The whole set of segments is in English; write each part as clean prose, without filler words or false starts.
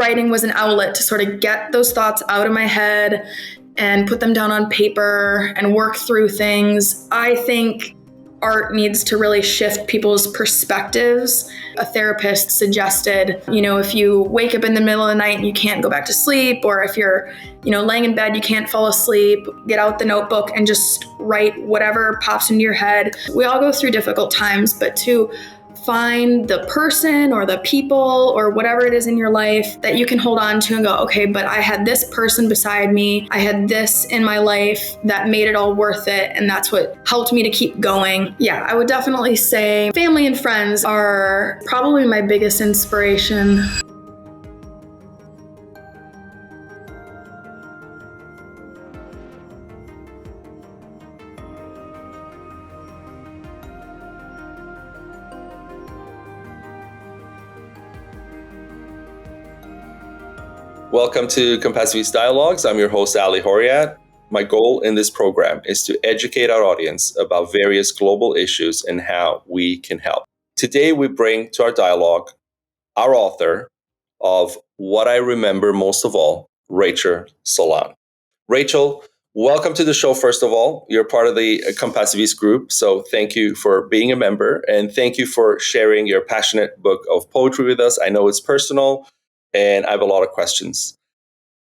writing was an outlet to sort of get those thoughts out of my head and put them down on paper and work through things. I think art needs to really shift people's perspectives. A therapist suggested, if you wake up in the middle of the night and you can't go back to sleep, or if you're, laying in bed, you can't fall asleep, get out the notebook and just write whatever pops into your head. We all go through difficult times, but to find the person or the people or whatever it is in your life that you can hold on to and go, okay, but I had this person beside me. I had this in my life that made it all worth it. And that's what helped me to keep going. Yeah, I would definitely say family and friends are probably my biggest inspiration. Welcome to Compassiviste Dialogues. I'm your host, Ali Horiat. My goal in this program is to educate our audience about various global issues and how we can help. Today, we bring to our dialogue our author of What I Remember Most of All, Rachel Soland. Rachel, welcome to the show, first of all. You're part of the Compassiviste group, so thank you for being a member, and thank you for sharing your passionate book of poetry with us. I know it's personal, and I have a lot of questions.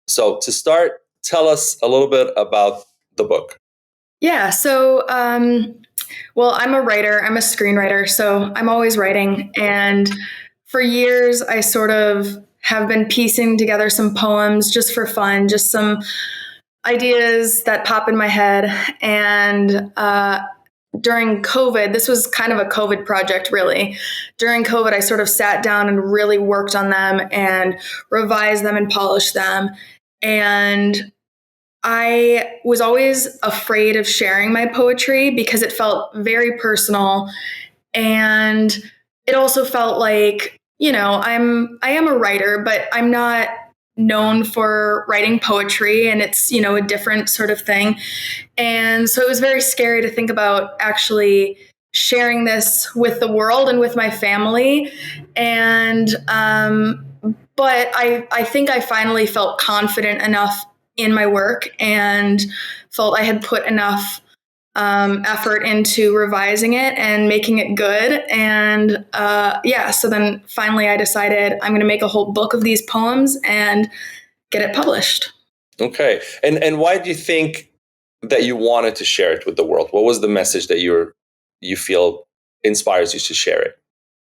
So to start, tell us a little bit about the book. Yeah, so, well, I'm a writer, I'm a screenwriter, so I'm always writing. And for years, I sort of have been piecing together some poems just for fun, just some ideas that pop in my head. And during COVID, this was kind of a COVID project, really. During COVID, I sort of sat down and really worked on them and revised them and polished them. And I was always afraid of sharing my poetry because it felt very personal. And it also felt like, I am a writer, but I'm not known for writing poetry, and it's, a different sort of thing. And so it was very scary to think about actually sharing this with the world and with my family. And, but I think I finally felt confident enough in my work and felt I had put enough effort into revising it and making it good. And so then finally I decided I'm going to make a whole book of these poems and get it published. Okay. And why do you think that you wanted to share it with the world? What was the message that you feel inspires you to share it?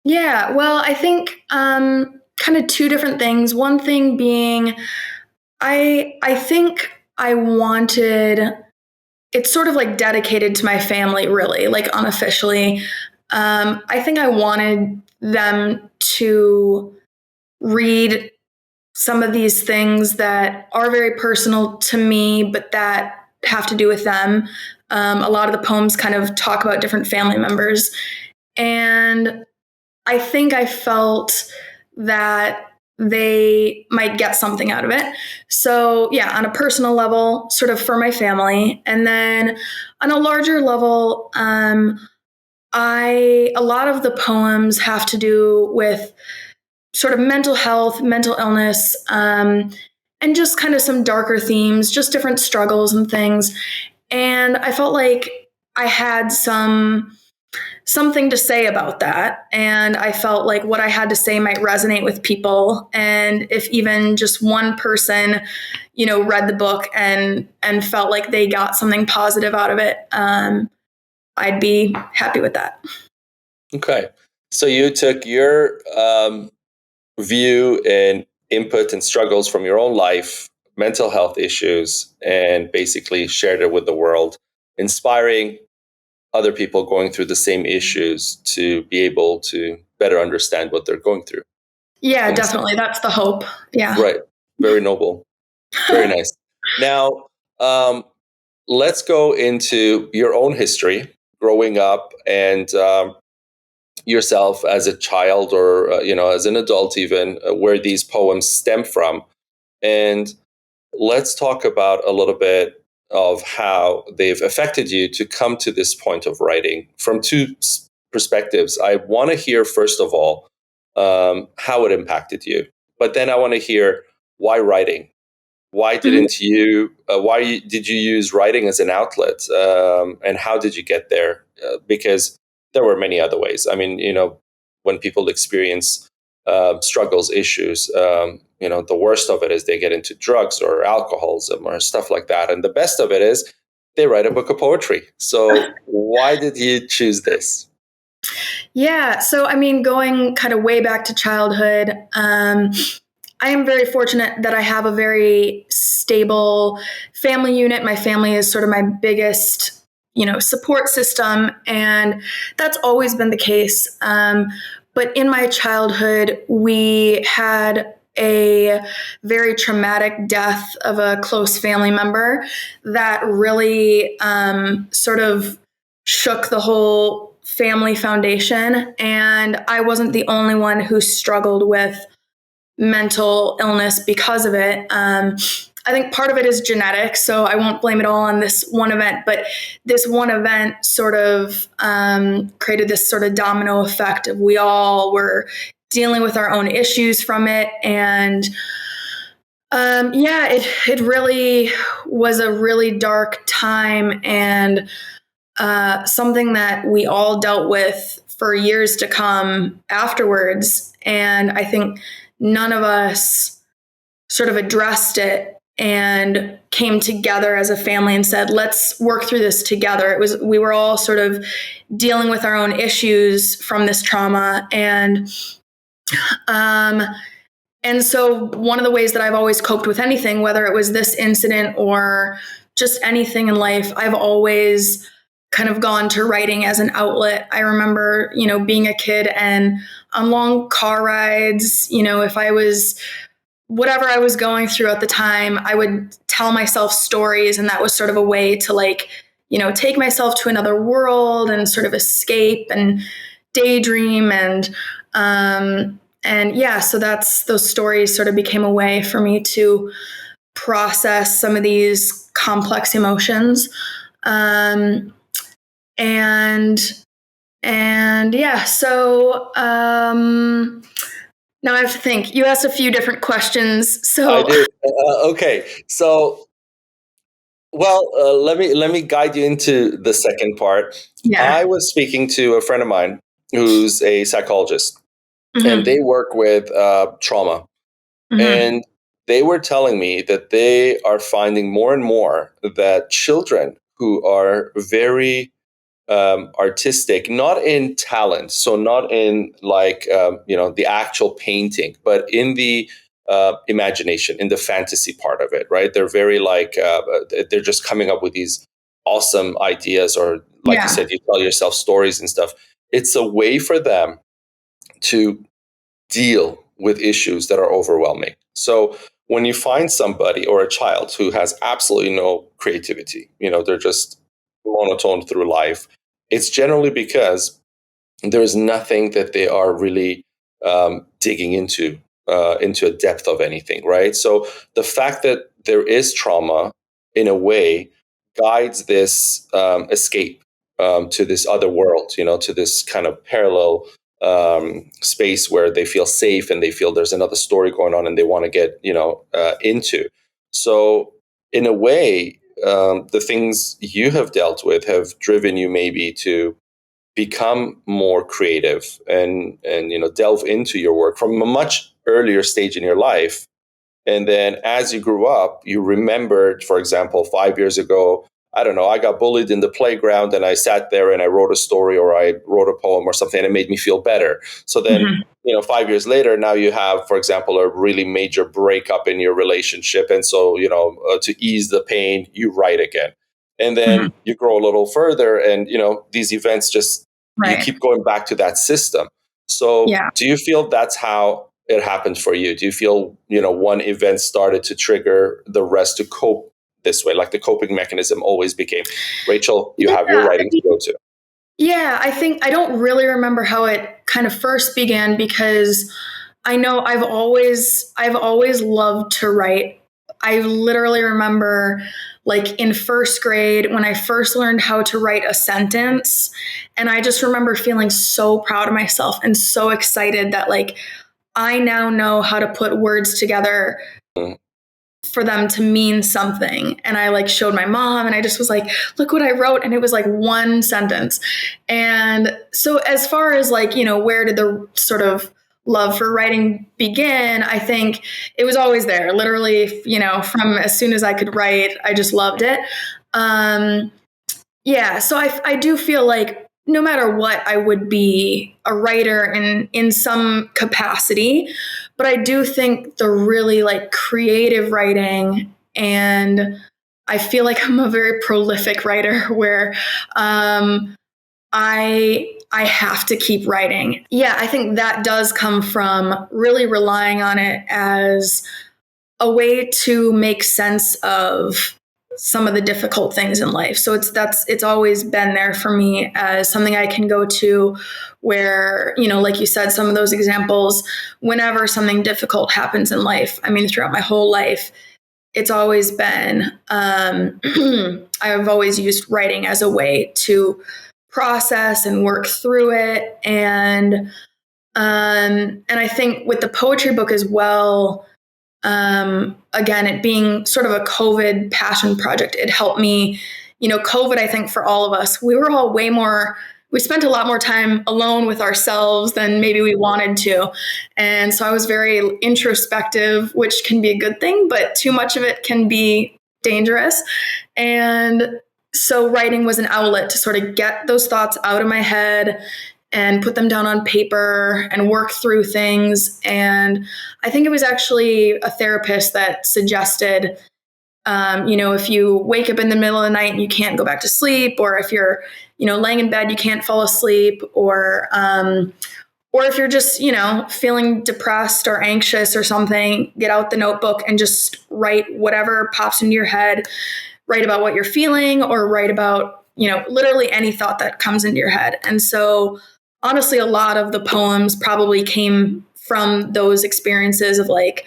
Yeah, well, I think kind of two different things. One thing being, I think I wanted, it's sort of like dedicated to my family, really, like unofficially. I think I wanted them to read some of these things that are very personal to me, but that have to do with them. A lot of the poems kind of talk about different family members. And I think I felt that they might get something out of it. So yeah, on a personal level, sort of for my family. And then on a larger level, a lot of the poems have to do with sort of mental health, mental illness, and just kind of some darker themes, just different struggles and things. And I felt like I had something to say about that. And I felt like what I had to say might resonate with people. And if even just one person, read the book and felt like they got something positive out of it, I'd be happy with that. Okay. So you took your view and input and struggles from your own life, mental health issues, and basically shared it with the world, inspiring other people going through the same issues to be able to better understand what they're going through. Yeah, definitely. That's the hope. Yeah. Right. Very noble. Very nice. Now, let's go into your own history, growing up and yourself as a child or, as an adult even, where these poems stem from. And let's talk about a little bit of how they've affected you to come to this point of writing from two perspectives. I want to hear, first of all, how it impacted you. But then I want to hear, why writing? Why didn't you? Did you use writing as an outlet? And how did you get there? Because there were many other ways. I mean, when people experience struggles, issues, the worst of it is they get into drugs or alcoholism or stuff like that. And the best of it is they write a book of poetry. So why did you choose this? Yeah. So, I mean, going kind of way back to childhood, I am very fortunate that I have a very stable family unit. My family is sort of my biggest, support system, and that's always been the case. But in my childhood, we had a very traumatic death of a close family member that really sort of shook the whole family foundation. And I wasn't the only one who struggled with mental illness because of it. I think part of it is genetic, so I won't blame it all on this one event, but this one event sort of created this sort of domino effect of we all were dealing with our own issues from it. And it really was a really dark time, and something that we all dealt with for years to come afterwards. And I think none of us sort of addressed it and came together as a family and said, let's work through this together. We were all sort of dealing with our own issues from this trauma. And so one of the ways that I've always coped with anything, whether it was this incident or just anything in life, I've always kind of gone to writing as an outlet. I remember, being a kid and on long car rides, if I was whatever I was going through at the time, I would tell myself stories, and that was sort of a way to take myself to another world and sort of escape and daydream so those stories sort of became a way for me to process some of these complex emotions. Now I have to think. You asked a few different questions, so I did. Okay, so let me guide you into the second part. yeah. I was speaking to a friend of mine who's a psychologist, Mm-hmm. and they work with trauma, Mm-hmm. and they were telling me that they are finding more and more that children who are very artistic, not in talent, so not in the actual painting, but in the imagination, in the fantasy part of it, right? They're very they're just coming up with these awesome ideas, or like you said, you tell yourself stories and stuff. It's a way for them to deal with issues that are overwhelming. So when you find somebody or a child who has absolutely no creativity, they're just monotone through life, it's generally because there's nothing that they are really digging into a depth of anything, right? So the fact that there is trauma, in a way, guides this escape to this other world, to this kind of parallel space where they feel safe and they feel there's another story going on and they want to get into. So in a way, the things you have dealt with have driven you maybe to become more creative and delve into your work from a much earlier stage in your life. And then as you grew up, you remembered, for example, 5 years ago, I don't know, I got bullied in the playground and I sat there and I wrote a story or I wrote a poem or something and it made me feel better. So then, 5 years later, now you have, for example, a really major breakup in your relationship. And so, to ease the pain, you write again. And then you grow a little further and, these events just, you keep going back to that system. So do you feel that's how it happened for you? Do you feel, one event started to trigger the rest to cope this way? Like the coping mechanism always became, Rachel, you have your writing to go to. Yeah, I think I don't really remember how it kind of first began, because I know I've always loved to write. I literally remember in first grade when I first learned how to write a sentence, and I just remember feeling so proud of myself and so excited that I now know how to put words together for them to mean something. And I like showed my mom and I just was like, look what I wrote. And it was like one sentence. And so as far as like, where did the sort of love for writing begin? I think it was always there, literally, from as soon as I could write, I just loved it. So I do feel like no matter what, I would be a writer in some capacity. But I do think the really like creative writing, and I feel like I'm a very prolific writer where I have to keep writing. Yeah, I think that does come from really relying on it as a way to make sense of some of the difficult things in life. So it's always been there for me as something I can go to where, like you said, some of those examples, whenever something difficult happens in life, I mean, throughout my whole life, it's always been, I've always used writing as a way to process and work through it. And I think with the poetry book as well, again, it being sort of a COVID passion project, it helped me, COVID, I think for all of us, we spent a lot more time alone with ourselves than maybe we wanted to. And so I was very introspective, which can be a good thing, but too much of it can be dangerous. And so writing was an outlet to sort of get those thoughts out of my head and put them down on paper and work through things. And I think it was actually a therapist that suggested, if you wake up in the middle of the night and you can't go back to sleep, or if you're, laying in bed, you can't fall asleep, or if you're just, feeling depressed or anxious or something, get out the notebook and just write whatever pops into your head, write about what you're feeling, or write about, literally any thought that comes into your head. And so honestly, a lot of the poems probably came from those experiences of like,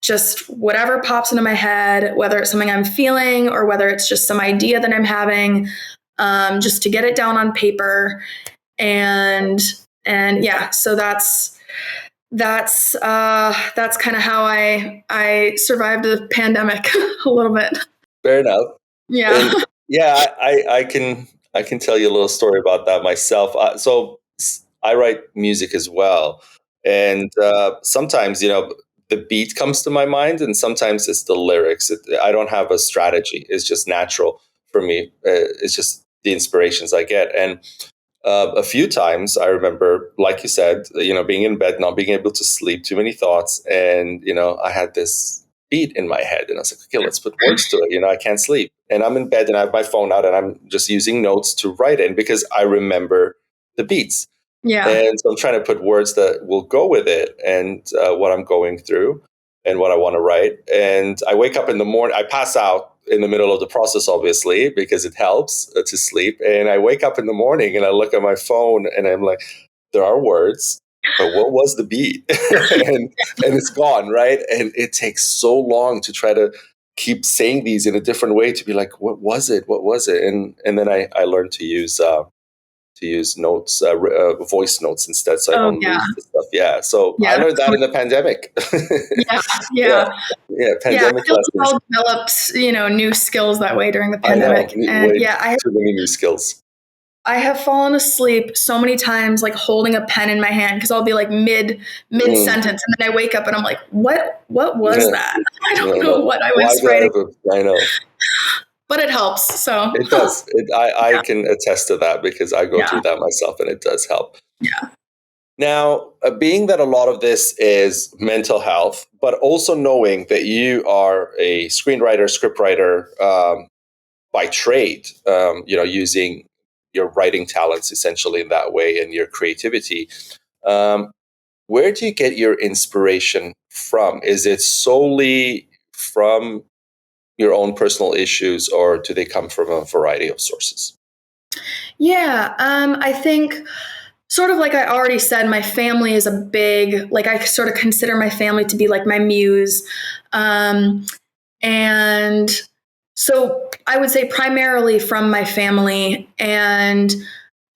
just whatever pops into my head, whether it's something I'm feeling or whether it's just some idea that I'm having, just to get it down on paper. And yeah, so that's kind of how I survived the pandemic a little bit. Fair enough. Yeah. And yeah, I can tell you a little story about that myself. So I write music as well, and sometimes the beat comes to my mind, and sometimes it's the lyrics. I don't have a strategy; it's just natural for me. It's just the inspirations I get, and a few times I remember, like you said, being in bed, not being able to sleep, too many thoughts, and I had this beat in my head, and I was like, okay, let's put words to it. I can't sleep, and I'm in bed, and I have my phone out, and I'm just using notes to write in because I remember the beats. Yeah. And so I'm trying to put words that will go with it, and what I'm going through, and what I want to write. And I wake up in the morning. I pass out in the middle of the process, obviously, because it helps to sleep. And I wake up in the morning and I look at my phone and I'm like, there are words, but what was the beat? and it's gone, right? And it takes so long to try to keep saying these in a different way to be like, what was it? What was it? And then I learned to use notes, voice notes instead, so I don't lose the stuff. Yeah, so I learned that in the pandemic. Pandemic I feel we lessons. all developed, new skills that way during the pandemic. I have too many new skills. I have fallen asleep so many times, like holding a pen in my hand, because I'll be like mid sentence, and then I wake up and I'm like, what was that? I don't know what I was writing. I know. But it helps. So it does. I can attest to that because I go through that myself, and it does help. Yeah. Now, being that a lot of this is mental health, but also knowing that you are a screenwriter, scriptwriter by trade, using your writing talents essentially in that way and your creativity, where do you get your inspiration from? Is it solely from your own personal issues, or do they come from a variety of sources? Yeah, I think sort of like I already said, my family is a big, like I sort of consider my family to be like my muse. And so I would say primarily from my family. And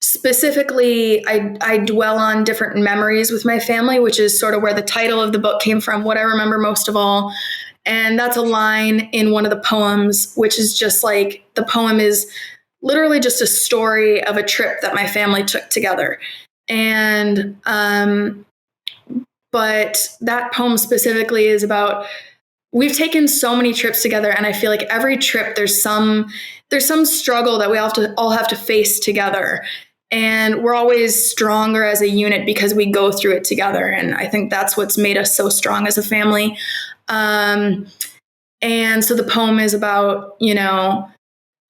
specifically, I dwell on different memories with my family, which is sort of where the title of the book came from, what I remember most of all. And that's a line in one of the poems, which is just like, the poem is literally just a story of a trip that my family took together. And, but that poem specifically is about, we've taken so many trips together, and I feel like every trip there's some struggle that we all have to face together. And we're always stronger as a unit because we go through it together. And I think that's what's made us so strong as a family. And so the poem is about,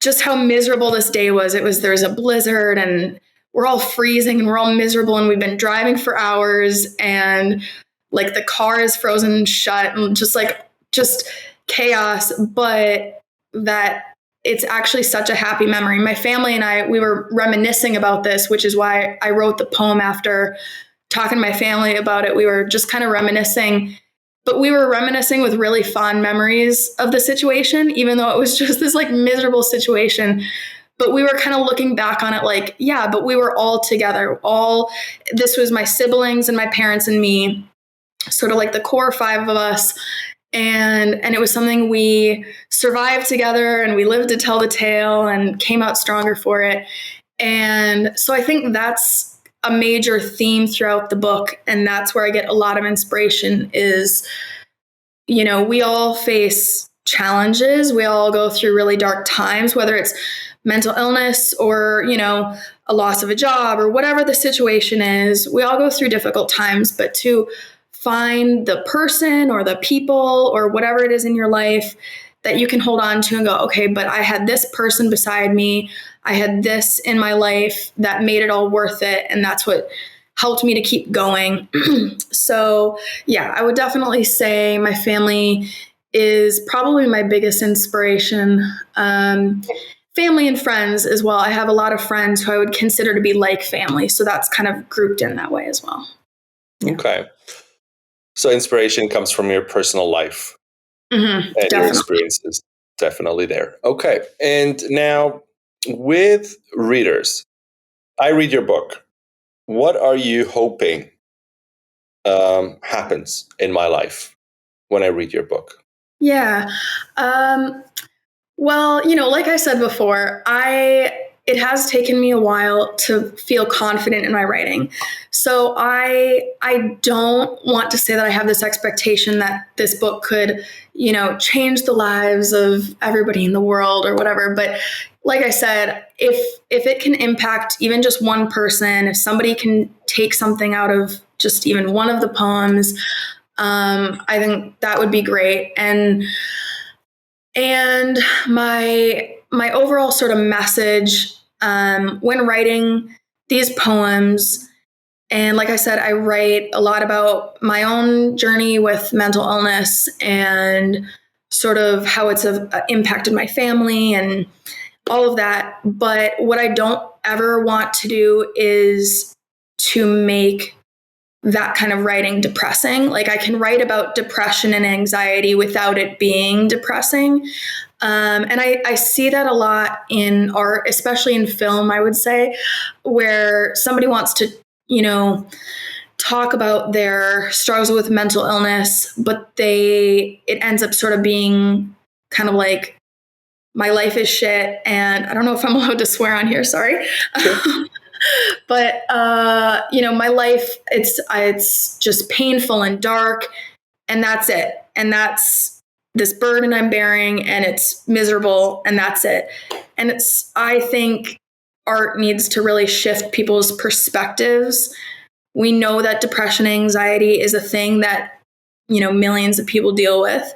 just how miserable this day was. There's a blizzard and we're all freezing and we're all miserable, and we've been driving for hours, and like the car is frozen shut, and just chaos, but that it's actually such a happy memory. My family and we were reminiscing about this, which is why I wrote the poem after talking to my family about it. We were just kind of reminiscing, but we were reminiscing with really fond memories of the situation, even though it was just this like miserable situation. But we were kind of looking back on it like, yeah, but we were all together. This was my siblings and my parents and me, sort of like the core five of us. And it was something we survived together, and we lived to tell the tale and came out stronger for it. And so I think that's a major theme throughout the book. And that's where I get a lot of inspiration is, we all face challenges. We all go through really dark times, whether it's mental illness or, a loss of a job or whatever the situation is. We all go through difficult times, but to find the person or the people or whatever it is in your life that you can hold on to and go, okay, but I had this person beside me. I had this in my life that made it all worth it. And that's what helped me to keep going. So yeah, I would definitely say my family is probably my biggest inspiration. Family and friends as well. I have a lot of friends who I would consider to be like family. So that's kind of grouped in that way as well. Yeah. Okay. So inspiration comes from your personal life and definitely. your experiences. Definitely there. Okay. And now with readers, I read your book. What are you hoping happens in my life when I read your book? Yeah. Well, like I said before, it has taken me a while to feel confident in my writing. So I don't want to say that I have this expectation that this book could, change the lives of everybody in the world or whatever. But like I said, if it can impact even just one person, if somebody can take something out of just even one of the poems, I think that would be great. And my overall sort of message when writing these poems, and like I said, I write a lot about my own journey with mental illness and sort of how it's impacted my family and all of that. But what I don't ever want to do is to make that kind of writing depressing. Like I can write about depression and anxiety without it being depressing. And I see that a lot in art, especially in film, I would say, where somebody wants to, talk about their struggles with mental illness, but it ends up sort of being kind of like, my life is shit. And I don't know if I'm allowed to swear on here. Sorry. Sure. But, my life, it's just painful and dark, and that's it. And that's this burden I'm bearing, and it's miserable, and that's it. And I think art needs to really shift people's perspectives. We know that depression and anxiety is a thing that, millions of people deal with.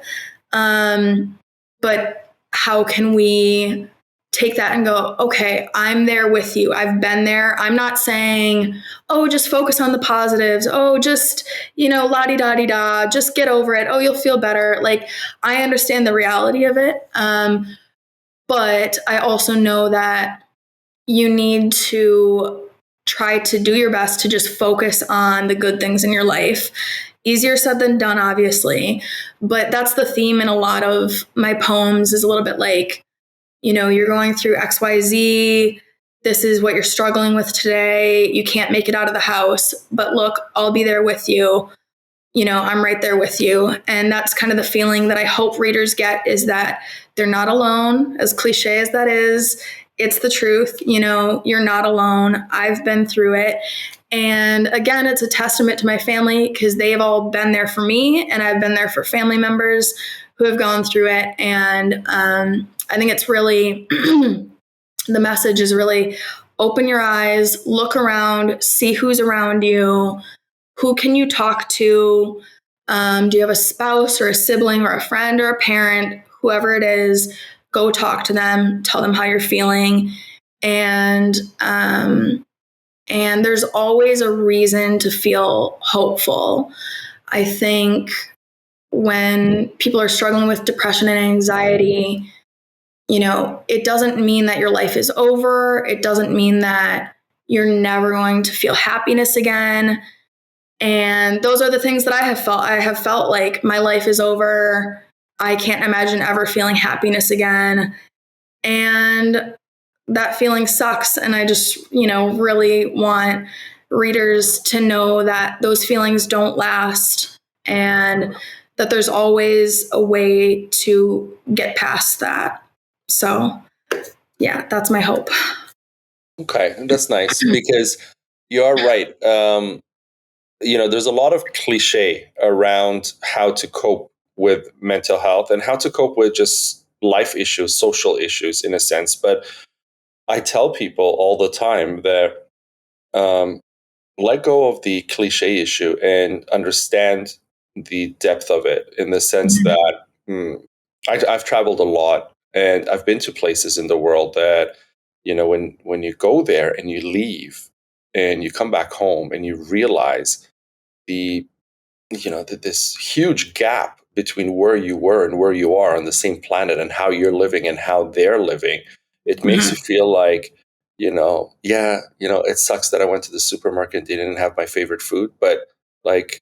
But how can we take that and go, okay, I'm there with you. I've been there. I'm not saying, oh, just focus on the positives. Oh, just, la-di-da-di-da, just get over it. Oh, you'll feel better. Like, I understand the reality of it. But I also know that you need to try to do your best to just focus on the good things in your life. Easier said than done, obviously. But that's the theme in a lot of my poems, is a little bit like, you're going through XYZ, this is what you're struggling with today. You can't make it out of the house, but look, I'll be there with you. I'm right there with you. And that's kind of the feeling that I hope readers get, is that they're not alone, as cliche as that is. It's the truth. You're not alone. I've been through it. And again, it's a testament to my family, because they've all been there for me, and I've been there for family members who have gone through it. And I think it's really, the message is really open your eyes, look around, see who's around you. Who can you talk to? Do you have a spouse or a sibling or a friend or a parent? Whoever it is, go talk to them, tell them how you're feeling. And there's always a reason to feel hopeful. I think when people are struggling with depression and anxiety, it doesn't mean that your life is over. It doesn't mean that you're never going to feel happiness again. And those are the things that I have felt. I have felt like my life is over. I can't imagine ever feeling happiness again. And that feeling sucks. And I just, really want readers to know that those feelings don't last, and that there's always a way to get past that. So, yeah, that's my hope. Okay, that's nice, because you are right. There's a lot of cliche around how to cope with mental health and how to cope with just life issues, social issues in a sense. But I tell people all the time that let go of the cliche issue and understand the depth of it, in the sense that I've traveled a lot, and I've been to places in the world that, when you go there and you leave and you come back home and you realize this huge gap between where you were and where you are on the same planet, and how you're living and how they're living, it makes you feel like, it sucks that I went to the supermarket and didn't have my favorite food, but like,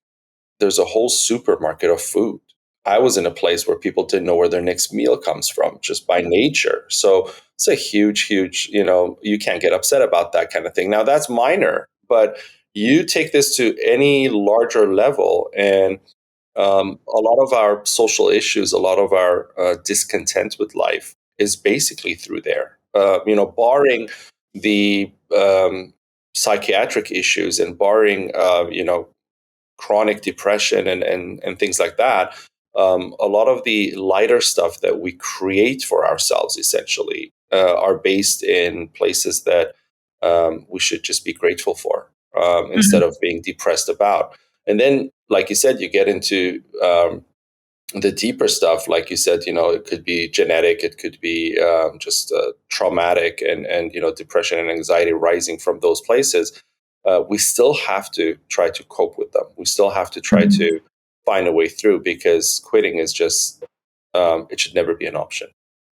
there's a whole supermarket of food. I was in a place where people didn't know where their next meal comes from, just by nature. So it's a huge, you can't get upset about that kind of thing. Now, that's minor, but you take this to any larger level, and a lot of our social issues, a lot of our discontent with life is basically through there. Barring the psychiatric issues, and barring chronic depression and things like that, a lot of the lighter stuff that we create for ourselves, essentially, are based in places that we should just be grateful for, instead of being depressed about. And then, like you said, you get into the deeper stuff. Like you said, it could be genetic, it could be just traumatic, and depression and anxiety rising from those places. We still have to try to cope with them. We still have to try to find a way through, because quitting is just, it should never be an option.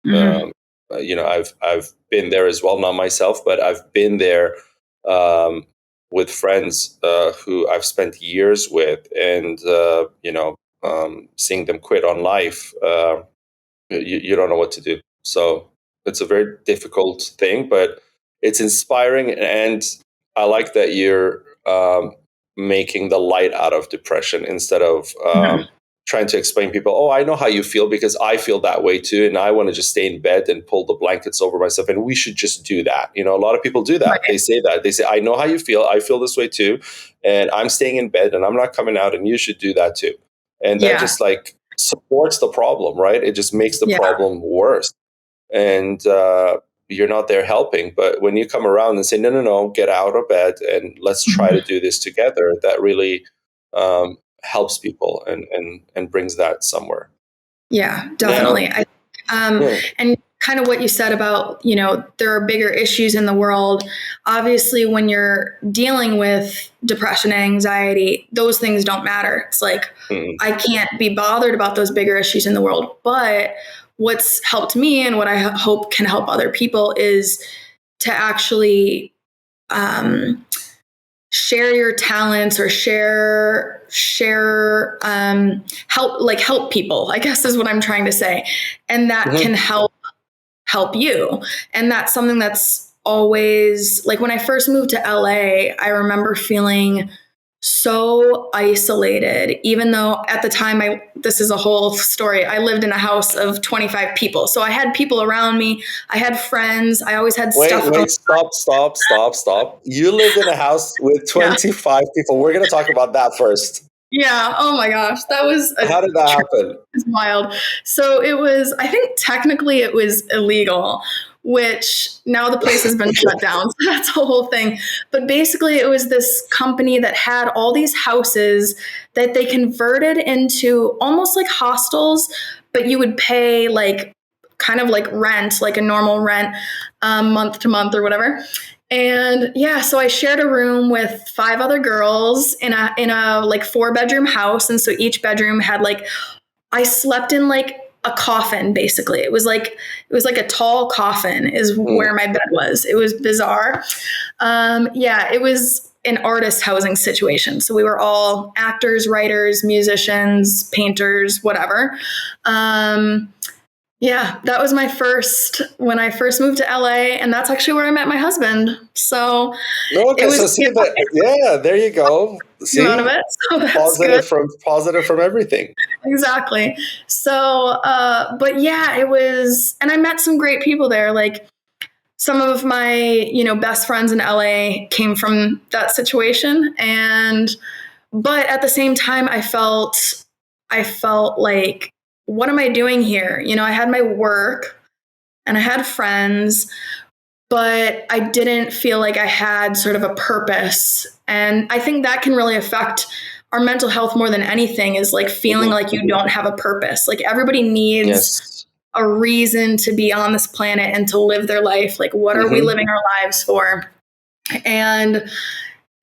I've been there as well, not myself, but I've been there with friends who I've spent years with, and seeing them quit on life, you don't know what to do. So it's a very difficult thing, but it's inspiring, and I like that you're making the light out of depression, instead of trying to explain people, oh, I know how you feel, because I feel that way too, and I want to just stay in bed and pull the blankets over myself, and we should just do that. A lot of people do that. Right. They say that. They say, I know how you feel. I feel this way too, and I'm staying in bed and I'm not coming out, and you should do that too. And that just like supports the problem, right? It just makes the problem worse. And you're not there helping. But when you come around and say, no, get out of bed and let's try to do this together, that really helps people and brings that somewhere. Yeah, definitely. Now, and kind of what you said about, there are bigger issues in the world. Obviously, when you're dealing with depression and anxiety, those things don't matter. It's like, I can't be bothered about those bigger issues in the world. But what's helped me, and what I hope can help other people, is to actually share your talents, or help people, I guess is what I'm trying to say. And that can help you. And that's something that's always like when I first moved to LA, I remember feeling so isolated, even though at the time this is a whole story. I lived in a house of 25 people. So I had people around me. I had friends. I always had stuff going Wait, stop. You lived in a house with Yeah. 25 people. We're going to talk about that first. Yeah. Oh my gosh. How did that happen? It's wild. So I think technically it was illegal, which now the place has been shut down. So that's the whole thing. But basically it was this company that had all these houses that they converted into almost like hostels, but you would pay like kind of like rent, like a normal rent, month to month or whatever. And yeah, so I shared a room with 5 other girls in a like 4-bedroom house. And so each bedroom had like, I slept in like a coffin, basically. It was like a tall coffin is where my bed was. It was bizarre. Yeah, it was an artist housing situation. So we were all actors, writers, musicians, painters, whatever. Yeah, that was when I first moved to LA, and that's actually where I met my husband. So Okay, it was, so see that, yeah, there you go. See, out of it. So that's good. Positive from everything. Exactly. So, but yeah, it was, and I met some great people there. Like some of my, best friends in LA came from that situation. But at the same time, I felt like, what am I doing here? I had my work and I had friends, but I didn't feel like I had sort of a purpose. And I think that can really affect our mental health more than anything, is like feeling like you don't have a purpose. Like everybody needs a reason to be on this planet and to live their life. Like, what are we living our lives for? And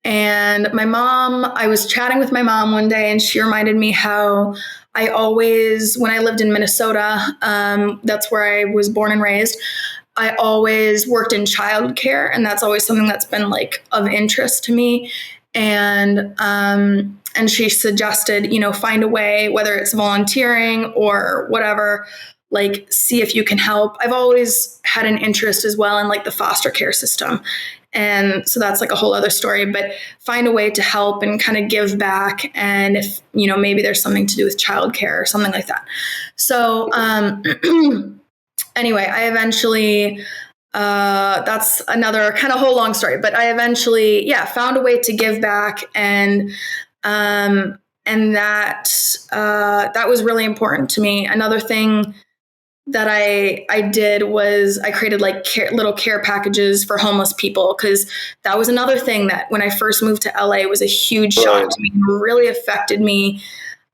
my mom, I was chatting with my mom one day, and she reminded me how I always, when I lived in Minnesota, that's where I was born and raised, I always worked in childcare, and that's always something that's been like of interest to me. And she suggested, find a way, whether it's volunteering or whatever, like see if you can help. I've always had an interest as well in like the foster care system. And so that's like a whole other story, but find a way to help and kind of give back. And if, maybe there's something to do with childcare or something like that. So, anyway, I eventually, that's another kind of whole long story, but I eventually, found a way to give back. And that was really important to me. Another thing that I did was I created like little care packages for homeless people, because that was another thing that when I first moved to LA was a huge shock to me, really affected me.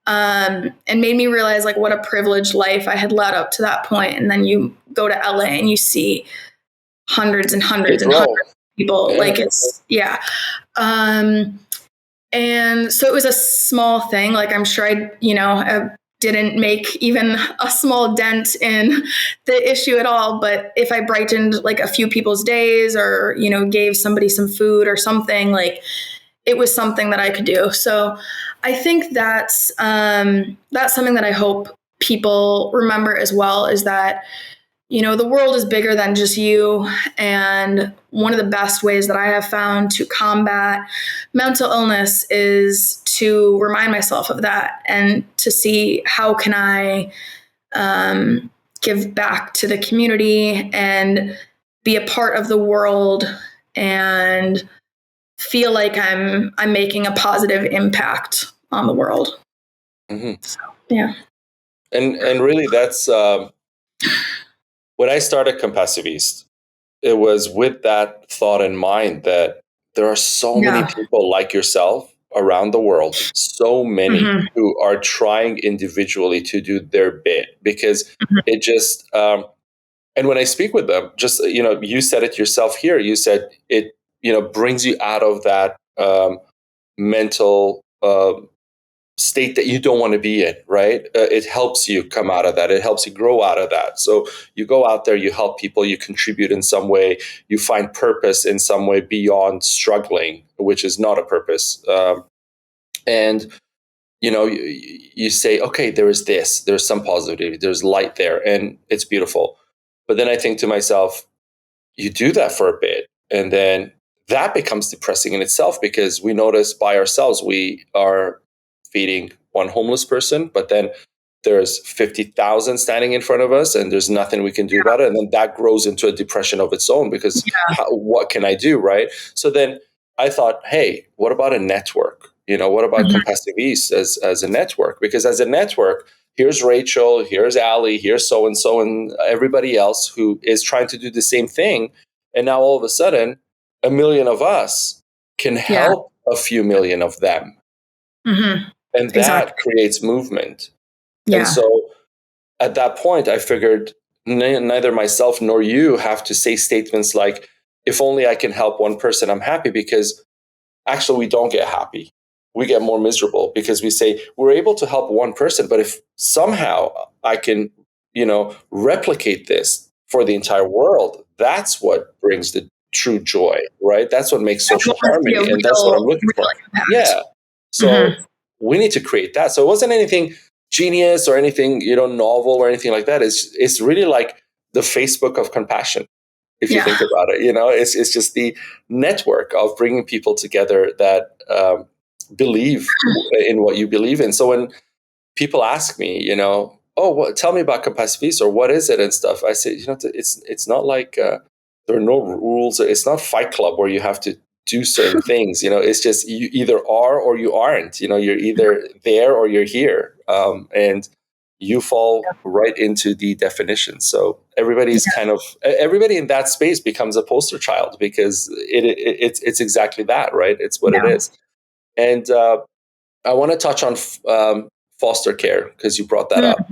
And made me realize like what a privileged life I had led up to that point. And then you go to LA and you see hundreds and hundreds and hundreds of people. Like it's, and so it was a small thing. Like I'm sure I didn't make even a small dent in the issue at all. But if I brightened like a few people's days or, gave somebody some food or something, like it was something that I could do. So I think that's something that I hope people remember as well, is that, the world is bigger than just you. And one of the best ways that I have found to combat mental illness is to remind myself of that and to see how can I give back to the community and be a part of the world and feel like I'm making a positive impact on the world. So, yeah. And really that's, when I started Compassiviste, it was with that thought in mind that there are so many people like yourself around the world, so many who are trying individually to do their bit, because it just, and when I speak with them, just, you said it yourself here, you said it, brings you out of that mental state that you don't want to be in, right? It helps you come out of that. It helps you grow out of that. So you go out there, you help people, you contribute in some way, you find purpose in some way beyond struggling, which is not a purpose. And, you say, okay, there's some positivity, there's light there, and it's beautiful. But then I think to myself, you do that for a bit, and then that becomes depressing in itself, because we notice by ourselves we are feeding one homeless person, but then there's 50,000 standing in front of us and there's nothing we can do about it. And then that grows into a depression of its own, because what can I do, right? So then I thought, hey, what about a network? What about Compassiviste as a network? Because as a network, here's Rachel, here's Ali, here's so-and-so, and everybody else who is trying to do the same thing. And now all of a sudden, a million of us can help a few million of them. And that creates movement. Yeah. And so at that point, I figured neither myself nor you have to say statements like, if only I can help one person, I'm happy, because actually we don't get happy. We get more miserable, because we say we're able to help one person, but if somehow I can, replicate this for the entire world, that's what brings the true joy, right? That's what makes social harmony. And that's what I'm looking for. Impact. Yeah. So we need to create that. So it wasn't anything genius or anything, novel or anything like that. It's really like the Facebook of compassion, if you think about it. It's just the network of bringing people together that believe in what you believe in. So when people ask me, tell me about Compassiviste, or what is it and stuff, I say, it's not like there are no rules. It's not Fight Club where you have to do certain things. It's just you either are or you aren't. You're either there or you're here, and you fall right into the definition. So everybody in that space becomes a poster child, because it's exactly that, right? It's what it is. And I want to touch on foster care, because you brought that up.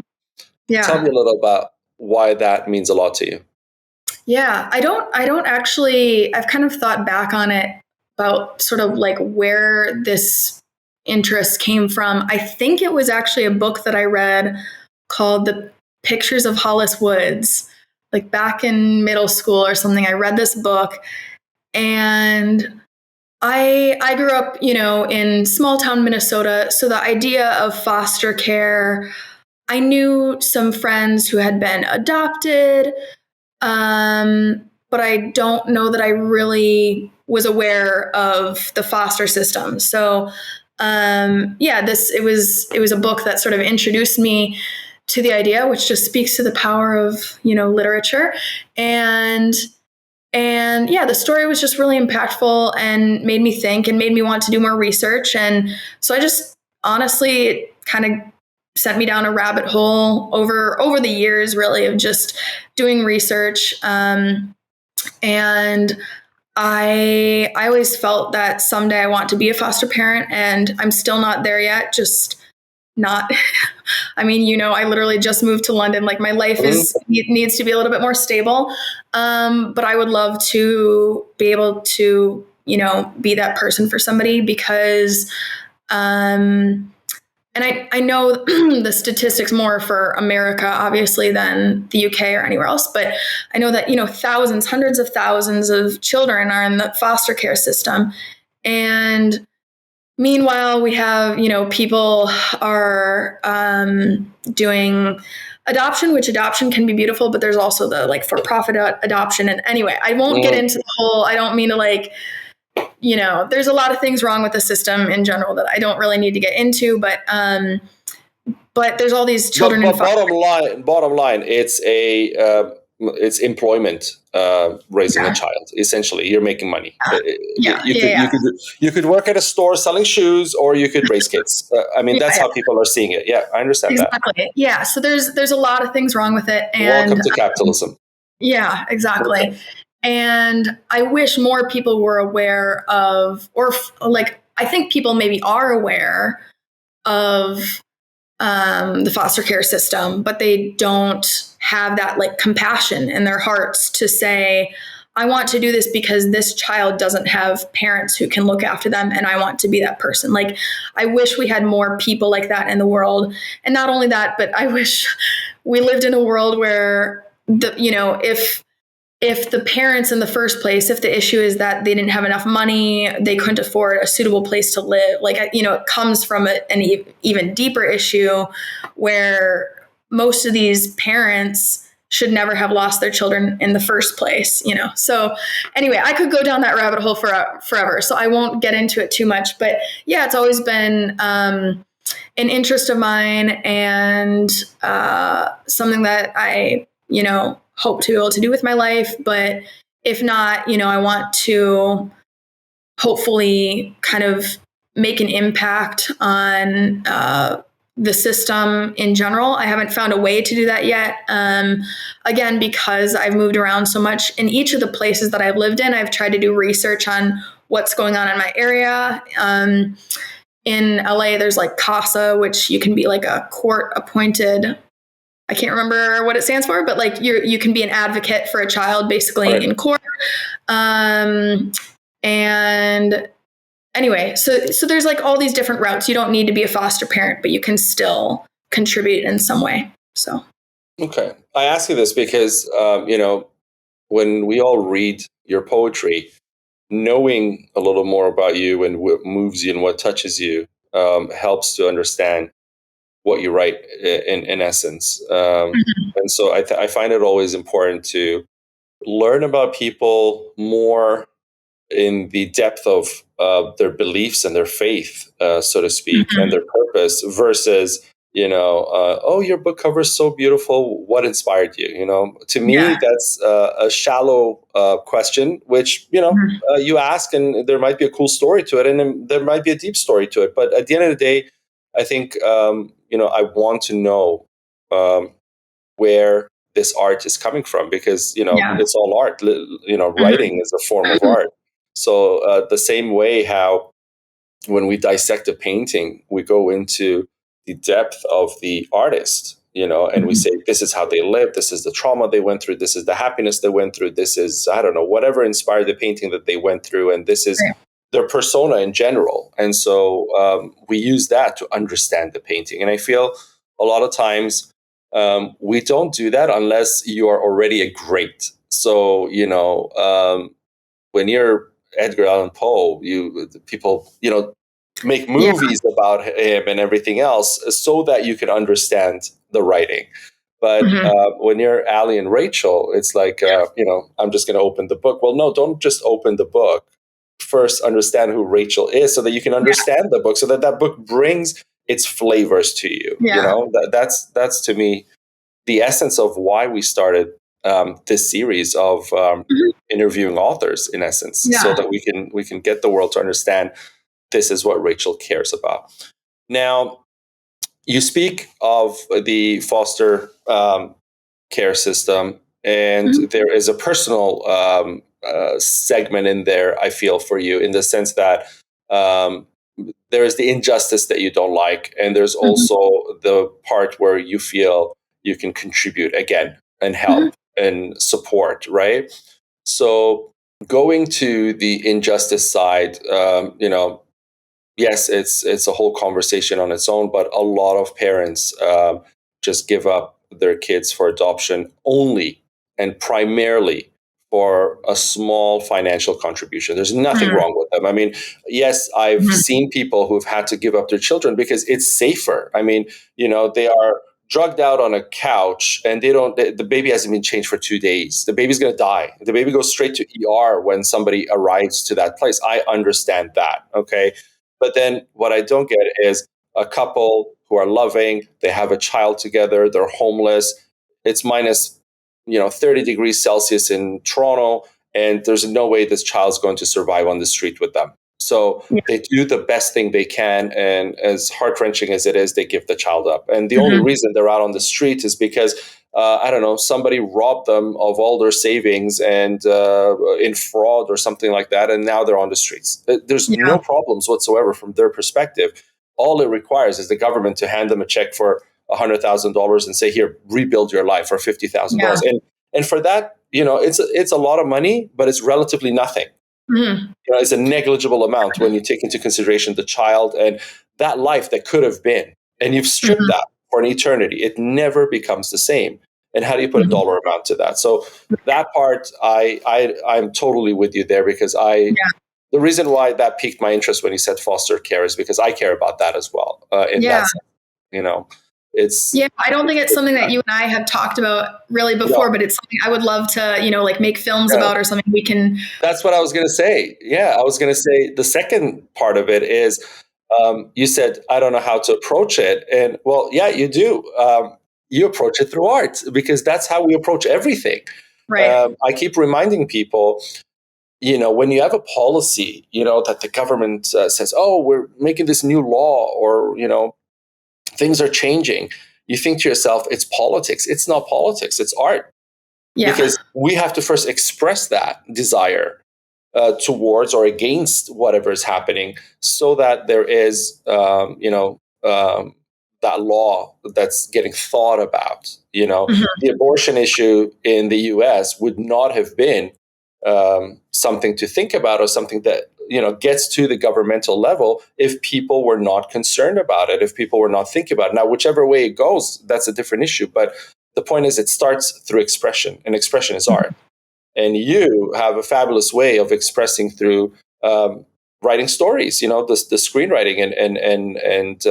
Yeah. Tell me a little about why that means a lot to you. Yeah, I don't actually, I've kind of thought back on it about sort of like where this interest came from. I think it was actually a book that I read called The Pictures of Hollis Woods, like back in middle school or something. I read this book, and I grew up, in small town Minnesota. So the idea of foster care, I knew some friends who had been adopted, but I don't know that I really was aware of the foster system. So, it was a book that sort of introduced me to the idea, which just speaks to the power of, literature. And the story was just really impactful and made me think and made me want to do more research. And so I just honestly, it kind of sent me down a rabbit hole over the years, really, of just doing research. And I always felt that someday I want to be a foster parent, and I'm still not there yet. Just not, I mean, I literally just moved to London. Like my life needs to be a little bit more stable. But I would love to be able to, be that person for somebody, because, and I know the statistics more for America, obviously, than the UK or anywhere else. But I know that, thousands, hundreds of thousands of children are in the foster care system. And meanwhile, we have, people are doing adoption, which adoption can be beautiful, but there's also the for-profit adoption. And anyway, I won't get into the whole, I don't mean to there's a lot of things wrong with the system in general that I don't really need to get into, but there's all these children. But bottom line, it's employment, raising a child. Essentially, you're making money. You could work at a store selling shoes, or you could raise kids. That's how people are seeing it. Yeah, I understand exactly. That. Yeah. So there's a lot of things wrong with it. And welcome to capitalism. Yeah, exactly. Okay. And I wish more people were aware of, I think people maybe are aware of the foster care system, but they don't have that compassion in their hearts to say, I want to do this because this child doesn't have parents who can look after them, and I want to be that person. I wish we had more people like that in the world. And not only that, but I wish we lived in a world where if the parents in the first place, if the issue is that they didn't have enough money, they couldn't afford a suitable place to live, it comes from an even deeper issue where most of these parents should never have lost their children in the first place, So anyway, I could go down that rabbit hole forever, so I won't get into it too much. But yeah, it's always been an interest of mine, and something that I, hope to be able to do with my life. But if not, I want to hopefully kind of make an impact on the system in general. I haven't found a way to do that yet. Again, because I've moved around so much in each of the places that I've lived in, I've tried to do research on what's going on in my area. In LA, there's like CASA, which you can be like a court appointed, I can't remember what it stands for, but like you can be an advocate for a child basically in court. And anyway, so there's like all these different routes. You don't need to be a foster parent, but you can still contribute in some way. So. Okay. I ask you this because, when we all read your poetry, knowing a little more about you and what moves you and what touches you helps to understand what you write in essence. And so I find it always important to learn about people more in the depth of their beliefs and their faith, so to speak, and their purpose versus, oh, your book cover is so beautiful. What inspired you? To me, that's a shallow question, which, you ask and there might be a cool story to it and then there might be a deep story to it. But at the end of the day, I think, I want to know where this art is coming from because, it's all art, writing is a form of art. So the same way how when we dissect a painting, we go into the depth of the artist, and we say, this is how they lived. This is the trauma they went through. This is the happiness they went through. This is, I don't know, whatever inspired the painting that they went through. And this is their persona in general. And so we use that to understand the painting. And I feel a lot of times we don't do that unless you are already a great. So, when you're Edgar Allan Poe, people, make movies about him and everything else so that you can understand the writing. But when you're Allie and Rachel, it's like, I'm just going to open the book. Well, no, don't just open the book. First, understand who Rachel is so that you can understand the book, so that book brings its flavors to you. That's to me the essence of why we started this series of interviewing authors, in essence, so that we can get the world to understand this is what Rachel cares about. Now, you speak of the foster care system, and there is a personal segment in there, I feel, for you, in the sense that there is the injustice that you don't like, and there's also the part where you feel you can contribute again and help and support, right? So going to the injustice side, yes, it's a whole conversation on its own, but a lot of parents just give up their kids for adoption only and primarily for a small financial contribution. There's nothing wrong with them. I mean, yes, I've seen people who've had to give up their children because it's safer. I mean, they are drugged out on a couch and the baby hasn't been changed for 2 days. The baby's going to die. The baby goes straight to ER when somebody arrives to that place. I understand that. Okay. But then what I don't get is a couple who are loving, they have a child together, they're homeless. It's minus, 30 degrees Celsius in Toronto, and there's no way this child's going to survive on the street with them. So they do the best thing they can, and as heart-wrenching as it is, they give the child up. And the only reason they're out on the street is because, somebody robbed them of all their savings and in fraud or something like that, and now they're on the streets. There's no problems whatsoever from their perspective. All it requires is the government to hand them a check for $100,000 and say, "Here, rebuild your life for $50,000." And for that, it's a lot of money, but it's relatively nothing. It's a negligible amount when you take into consideration the child and that life that could have been. And you've stripped that for an eternity. It never becomes the same. And how do you put a dollar amount to that? So that part, I'm totally with you there, because the reason why that piqued my interest when you said foster care is because I care about that as well. In that sense, Yeah, I don't think it's something that you and I have talked about really before, but it's something I would love to, like make films about, or something we can. That's what I was going to say. Yeah, I was going to say the second part of it is, you said, I don't know how to approach it. And well, yeah, you do. You approach it through art, because that's how we approach everything. Right. I keep reminding people, when you have a policy, that the government says, oh, we're making this new law, or, things are changing. You think to yourself, it's politics. It's not politics, it's art. Yeah. Because we have to first express that desire towards or against whatever is happening, so that there is, that law that's getting thought about. Mhm. The abortion issue in the US would not have been something to think about, or something that gets to the governmental level, if people were not concerned about it, if people were not thinking about it. Now, whichever way it goes, that's a different issue. But the point is, it starts through expression, and expression is art. And you have a fabulous way of expressing through writing stories. The screenwriting, and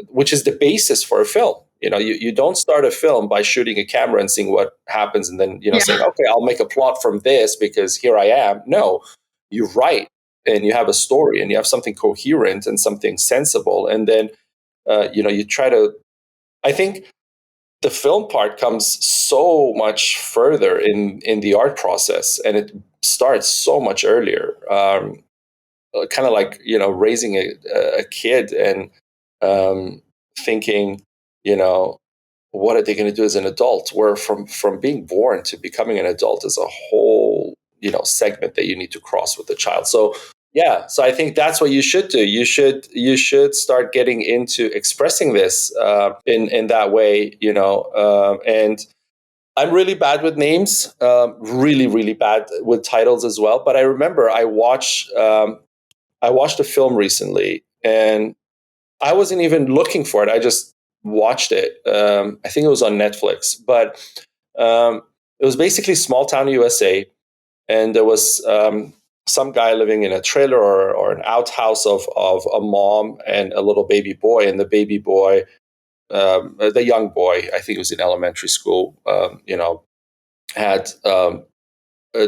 which is the basis for a film. You don't start a film by shooting a camera and seeing what happens, and then saying, okay, I'll make a plot from this because here I am. No, you write, and you have a story, and you have something coherent and something sensible, and then you try to. I think the film part comes so much further in the art process, and it starts so much earlier. Kind of like raising a kid, and thinking, what are they going to do as an adult? Where from being born to becoming an adult is a whole segment that you need to cross with the child. So yeah, so I think that's what you should do. You should start getting into expressing this in that way, and I'm really bad with names, really, really bad with titles as well. But I remember I watched a film recently, and I wasn't even looking for it. I just watched it. I think it was on Netflix, but it was basically small town USA, and there was some guy living in a trailer, or an outhouse of a mom and a little baby boy, and the baby boy, the young boy, I think it was in elementary school, had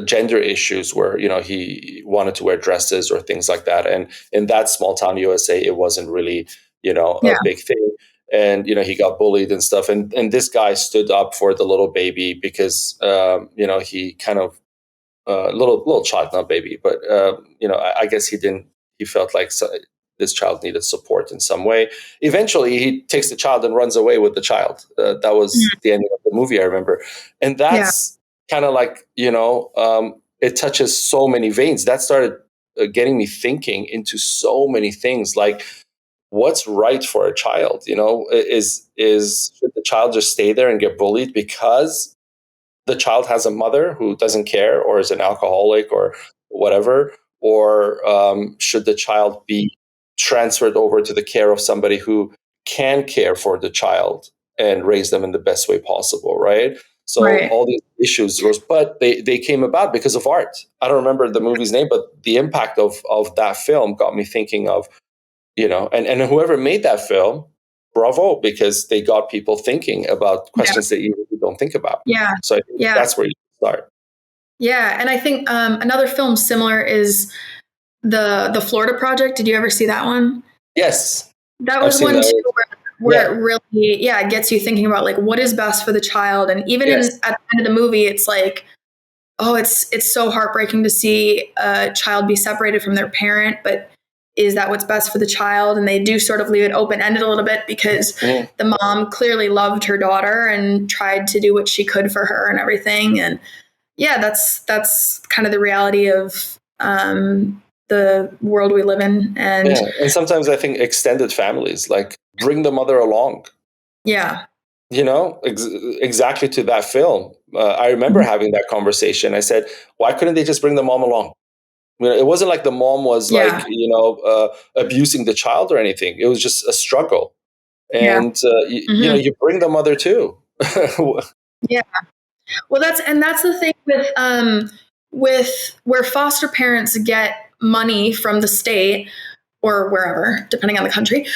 gender issues where he wanted to wear dresses or things like that, and in that small town USA, it wasn't really a big thing, and he got bullied and stuff, and this guy stood up for the little baby, because he kind of little child, not baby, but I guess he felt like this child needed support in some way. Eventually he takes the child and runs away with the child. That was the ending of the movie, I remember. And that's kind of like, it touches so many veins. That started getting me thinking into so many things, like what's right for a child. Should the child just stay there and get bullied because the child has a mother who doesn't care, or is an alcoholic, or whatever? Or should the child be transferred over to the care of somebody who can care for the child and raise them in the best way possible, right? So all these issues rose, but they came about because of art. I don't remember the movie's name, but the impact of that film got me thinking of, and whoever made that film, bravo, because they got people thinking about questions that you really don't think about. Yeah. So I think that's where you start. Yeah. And I think another film similar is the Florida Project. Did you ever see that one? Yes. That was one too where it really, it gets you thinking about like what is best for the child. And even at the end of the movie, it's like, oh, it's so heartbreaking to see a child be separated from their parent, but is that what's best for the child? And they do sort of leave it open-ended a little bit, because the mom clearly loved her daughter and tried to do what she could for her and everything. And that's kind of the reality of the world we live in. And sometimes I think extended families, like bring the mother along. Yeah. Exactly to that film. I remember having that conversation. I said, why couldn't they just bring the mom along? It wasn't like the mom was like, abusing the child or anything. It was just a struggle. And, you bring the mother too. Yeah. Well, that's the thing with where foster parents get money from the state or wherever, depending on the country.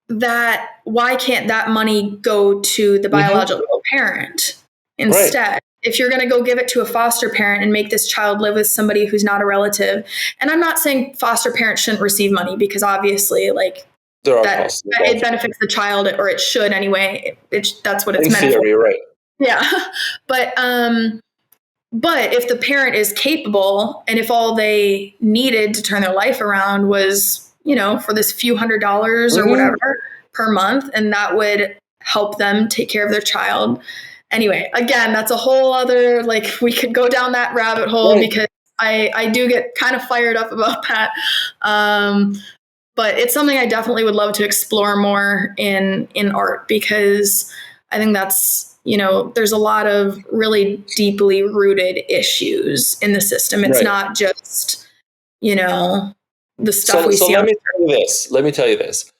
that why can't that money go to the biological parent instead? Right. If you're going to go give it to a foster parent and make this child live with somebody who's not a relative, and I'm not saying foster parents shouldn't receive money, because obviously, like, There are that costs it benefits the child, or it should anyway. That's what it's in meant theory, for. right? Yeah, but if the parent is capable, and if all they needed to turn their life around was, for this few $100s or whatever per month, and that would help them take care of their child. Anyway, again, that's a whole other, like, we could go down that rabbit hole, because I do get kind of fired up about that. But it's something I definitely would love to explore more in art, because I think that's, there's a lot of really deeply rooted issues in the system. It's not just, the stuff we So see. let me tell you this.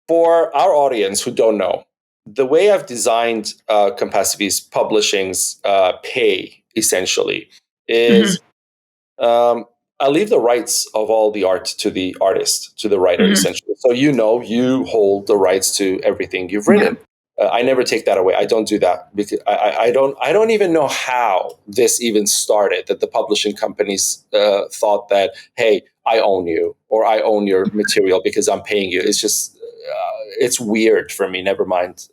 For our audience who don't know, the way I've designed Compassiviste Publishing's pay essentially is I leave the rights of all the art to the artist, to the writer, essentially. So you hold the rights to everything you've written. I never take that away. I don't do that, because I don't even know how this even started. That the publishing companies thought that, hey, I own you, or I own your material because I'm paying you. It's just it's weird for me. Never mind,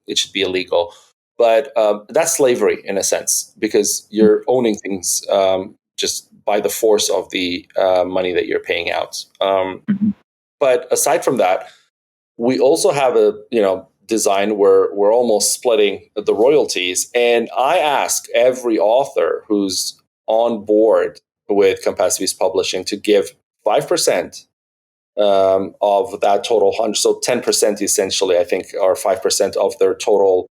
it should be illegal, but that's slavery in a sense, because you're owning things just by the force of the money that you're paying out. But aside from that, we also have a design where we're almost splitting the royalties. And I ask every author who's on board with Compassiviste Publishing to give 5% of that total 100. So 10% essentially, I think, or 5% of their total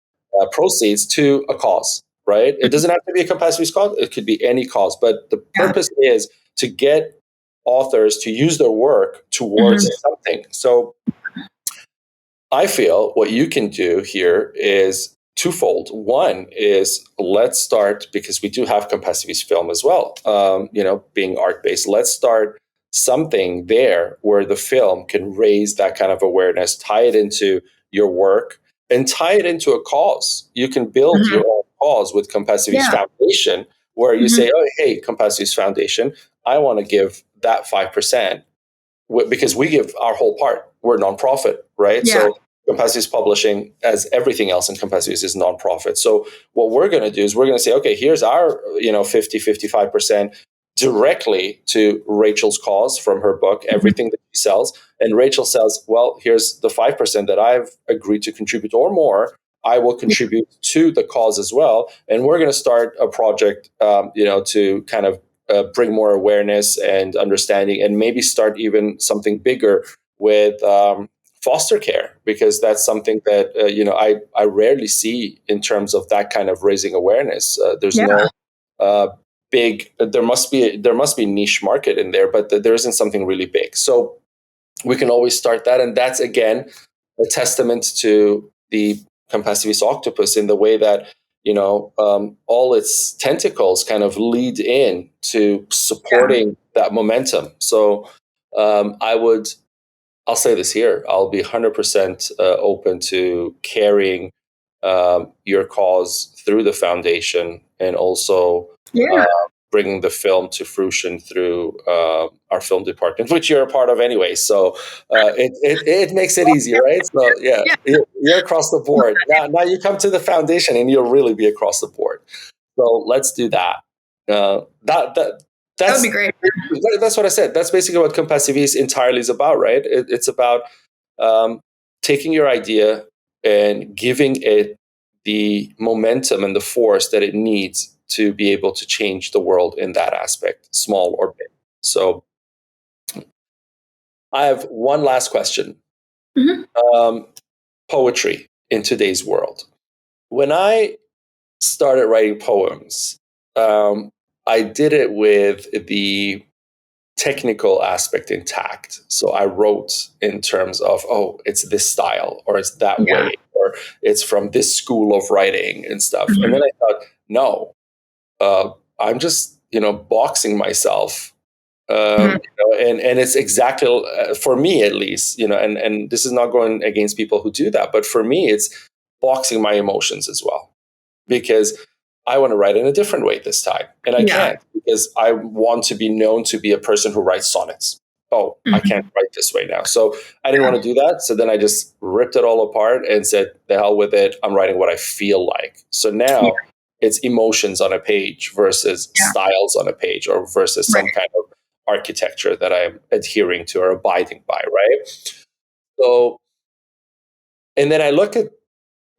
proceeds to a cause, right? It doesn't have to be a Compassiviste cause. It could be any cause. But the purpose is to get authors to use their work towards something. So I feel what you can do here is twofold. One is, let's start, because we do have Compassiviste Film as well, being art-based. Let's start something there where the film can raise that kind of awareness, tie it into your work, and tie it into a cause. You can build your own cause with Compassiviste Foundation, where you say, oh, hey, Compassiviste Foundation, I want to give that 5%. Because we give our whole part. We're a nonprofit, right? So Compassiviste Publishing, as everything else in Compassiviste, is nonprofit. So what we're going to do is we're going to say, okay, here's our 55% directly to Rachel's cause from her book, everything that she sells. And Rachel says, well, here's the 5% that I've agreed to contribute or more. I will contribute to the cause as well. And we're going to start a project, to kind of bring more awareness and understanding, and maybe start even something bigger with foster care, because that's something that I rarely see in terms of that kind of raising awareness. There's no big. There must be niche market in there, but there isn't something really big. So we can always start that, and that's again a testament to the Compassiviste octopus in the way that all its tentacles kind of lead in to supporting that momentum. So I'll say this here, I'll be 100% open to carrying your cause through the foundation, and also bringing the film to fruition through our film department, which you're a part of anyway. So it makes it easier, right? So you're across the board. Now you come to the foundation and you'll really be across the board. So let's do that. That would be great. That's what I said. That's basically what Compassiviste entirely is about, right? It's about taking your idea and giving it the momentum and the force that it needs to be able to change the world in that aspect, small or big. So I have one last question. Poetry in today's world. When I started writing poems, I did it with the technical aspect intact. So I wrote in terms of, oh, it's this style, or it's that way, or it's from this school of writing and stuff. And then I thought, no, I'm just, boxing myself Mhm. And it's exactly for me at least, and this is not going against people who do that, but for me, it's boxing my emotions as well, because I want to write in a different way this time, and I Yeah. can't because I want to be known to be a person who writes sonnets. Oh, I can't Mhm. write this way now. So I didn't want to do that. So then I just ripped it all apart and said, the hell with it. I'm writing what I feel like. So Yeah. now it's emotions on a page versus Yeah. styles on a page, or versus Right. some kind of architecture that I'm adhering to or abiding by, right? So, and then I look at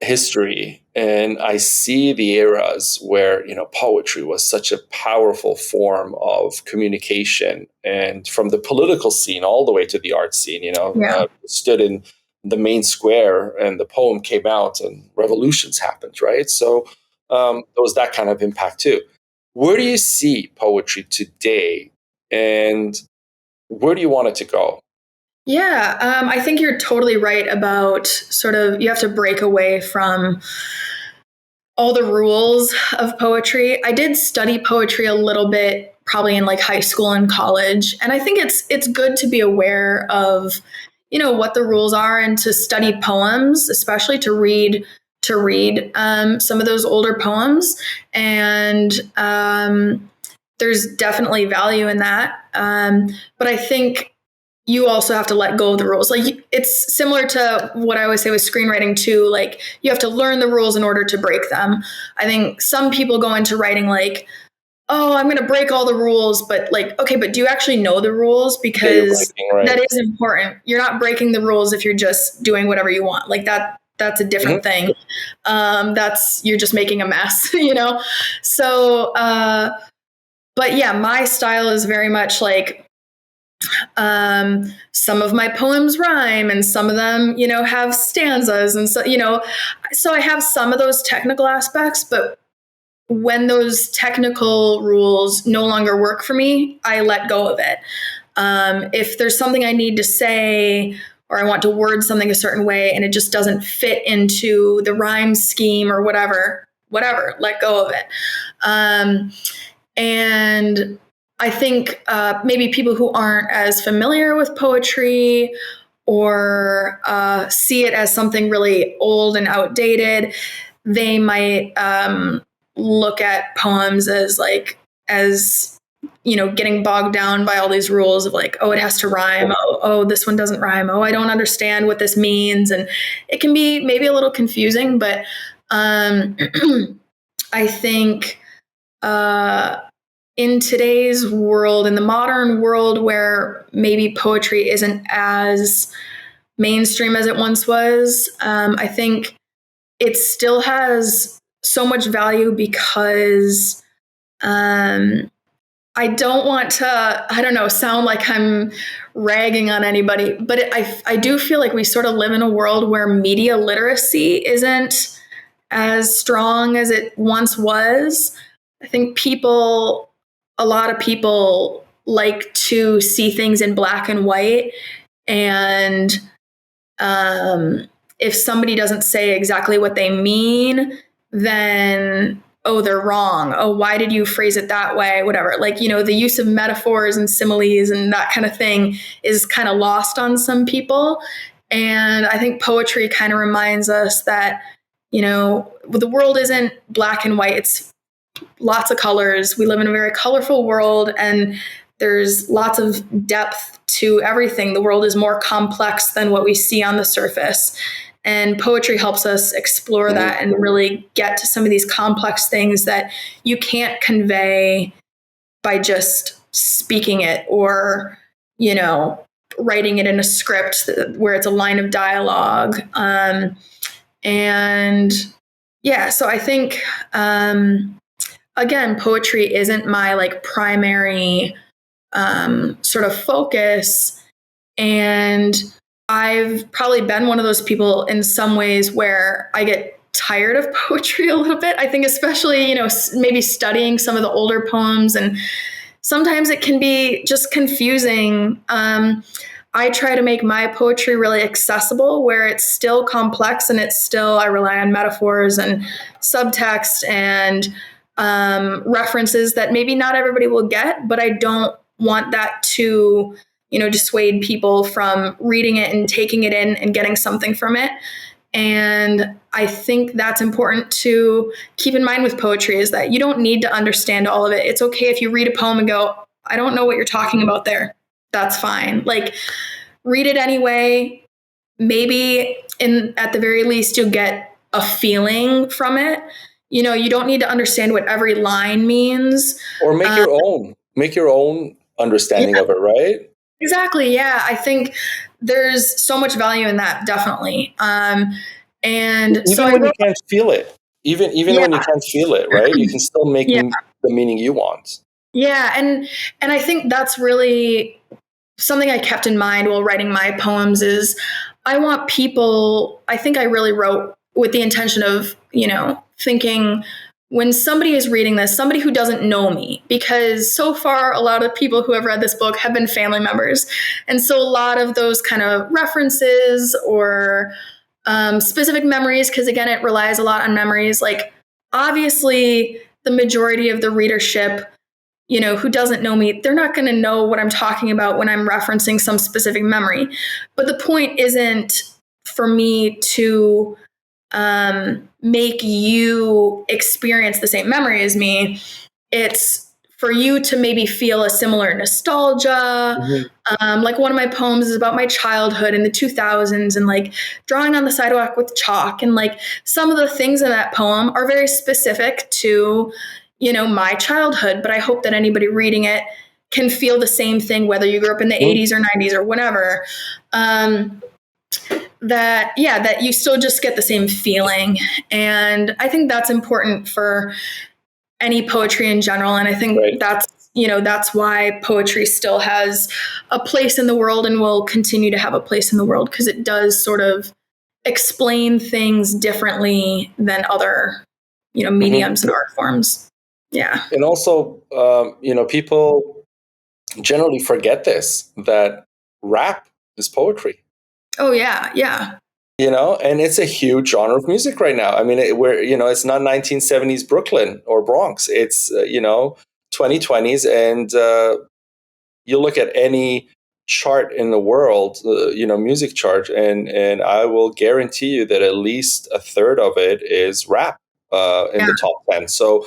history and I see the eras where poetry was such a powerful form of communication, and from the political scene all the way to the art scene, Yeah. stood in the main square and the poem came out and revolutions happened, right? So there was that kind of impact too. Where do you see poetry today, and where do you want it to go? Yeah, I think you're totally right about sort of you have to break away from all the rules of poetry. I did study poetry a little bit, probably in like high school and college, and I think it's good to be aware of what the rules are and to study poems, especially to read some of those older poems, and there's definitely value in that. But I think you also have to let go of the rules. Like it's similar to what I always say with screenwriting too. Like you have to learn the rules in order to break them. I think some people go into writing like, oh, I'm going to break all the rules, but like, okay, but do you actually know the rules? Yeah, you're Because breaking, right? that is important. You're not breaking the rules if you're just doing whatever you want. Like that's a different Mhm. thing. That's you're just making a mess, you know. So, but yeah, my style is very much like some of my poems rhyme and some of them, have stanzas. And so I have some of those technical aspects, but when those technical rules no longer work for me, I let go of it. If there's something I need to say or I want to word something a certain way and it just doesn't fit into the rhyme scheme or whatever, let go of it. And I think maybe people who aren't as familiar with poetry or see it as something really old and outdated, they might look at poems as getting bogged down by all these rules of like, oh, it has to rhyme. Oh, this one doesn't rhyme. Oh, I don't understand what this means. And it can be maybe a little confusing, but I think uh, in today's world, in the modern world where maybe poetry isn't as mainstream as it once was, I think it still has so much value because I don't want to, I don't know, sound like I'm ragging on anybody, but I do feel like we sort of live in a world where media literacy isn't as strong as it once was. I think a lot of people like to see things in black and white. And if somebody doesn't say exactly what they mean, then, oh, they're wrong. Oh, why did you phrase it that way? Whatever. Like, the use of metaphors and similes and that kind of thing is kind of lost on some people. And I think poetry kind of reminds us that, the world isn't black and white. It's lots of colors. We live in a very colorful world and there's lots of depth to everything. The world is more complex than what we see on the surface. And poetry helps us explore that and really get to some of these complex things that you can't convey by just speaking it or, writing it in a script where it's a line of dialogue. And yeah, so I think, again, poetry isn't my like primary sort of focus. And I've probably been one of those people in some ways where I get tired of poetry a little bit. I think, especially, maybe studying some of the older poems, and sometimes it can be just confusing. I try to make my poetry really accessible where it's still complex and I rely on metaphors and subtext and references that maybe not everybody will get, but I don't want that to, dissuade people from reading it and taking it in and getting something from it. And I think that's important to keep in mind with poetry, is that you don't need to understand all of it. It's okay if you read a poem and go, I don't know what you're talking about there. That's fine. Like, read it anyway. Maybe at the very least, you'll get a feeling from it. You don't need to understand what every line means. Or make your own understanding of it, right? Exactly. Yeah. I think there's so much value in that, definitely. And Even when you can't feel it, even when you can't feel it, right? You can still make the meaning you want. Yeah. And I think that's really something I kept in mind while writing my poems is I want people, I think I really wrote with the intention of, thinking, when somebody is reading this, somebody who doesn't know me, because so far a lot of people who have read this book have been family members. And so a lot of those kind of references or specific memories, because again, it relies a lot on memories. Like, obviously, the majority of the readership, who doesn't know me, they're not going to know what I'm talking about when I'm referencing some specific memory. But the point isn't for me to make you experience the same memory as me. It's for you to maybe feel a similar nostalgia. Mm-hmm. Like, one of my poems is about my childhood in the 2000s and like drawing on the sidewalk with chalk. And like some of the things in that poem are very specific to, my childhood. But I hope that anybody reading it can feel the same thing, whether you grew up in the 80s or 90s or whatever. That you still just get the same feeling. And I think that's important for any poetry in general. And I think that's why poetry still has a place in the world and will continue to have a place in the world, because it does sort of explain things differently than other, mediums and art forms. Yeah. And also, people generally forget this, that rap is poetry. Oh, yeah. Yeah. And it's a huge genre of music right now. I mean, it's not 1970s Brooklyn or Bronx. It's, 2020s. And you look at any chart in the world, music chart, and I will guarantee you that at least a third of it is rap in the top 10. So,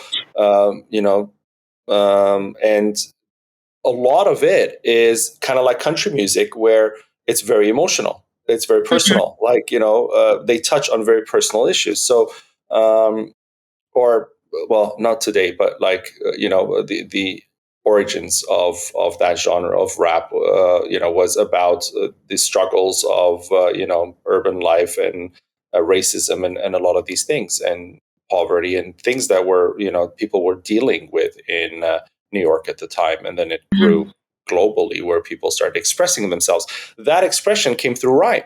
and a lot of it is kind of like country music, where it's very emotional. It's very personal. Like, they touch on very personal issues. So, not today, but like, the origins of that genre of rap, was about the struggles of, urban life and racism and a lot of these things, and poverty and things that were, people were dealing with in New York at the time. And then it grew globally, where people started expressing themselves. That expression came through rhyme.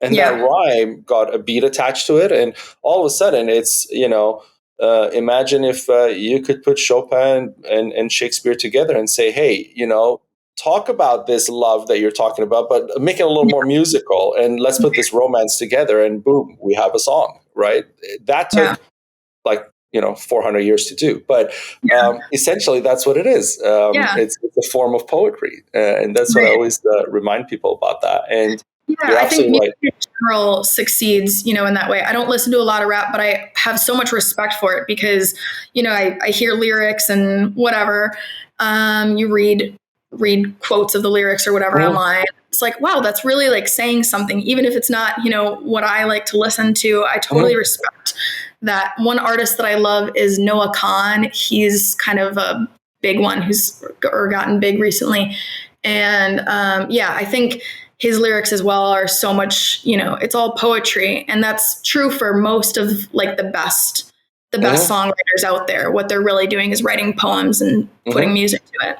And that rhyme got a beat attached to it. And all of a sudden it's, imagine if you could put Chopin and Shakespeare together and say, hey, talk about this love that you're talking about, but make it a little more musical. And let's put this romance together, and boom, we have a song, right? That took 400 years to do. But essentially, that's what it is. It's a form of poetry. And that's what I always remind people about that. And I think music in general succeeds, in that way. I don't listen to a lot of rap, but I have so much respect for it because, I hear lyrics and whatever. You read quotes of the lyrics or whatever online. It's like, wow, that's really like saying something, even if it's not, what I like to listen to. I totally respect that. One artist that I love is Noah Khan. He's kind of a big one who's gotten big recently. And I think his lyrics as well are so much, it's all poetry. And that's true for most of like the best songwriters out there. What they're really doing is writing poems and putting music to it.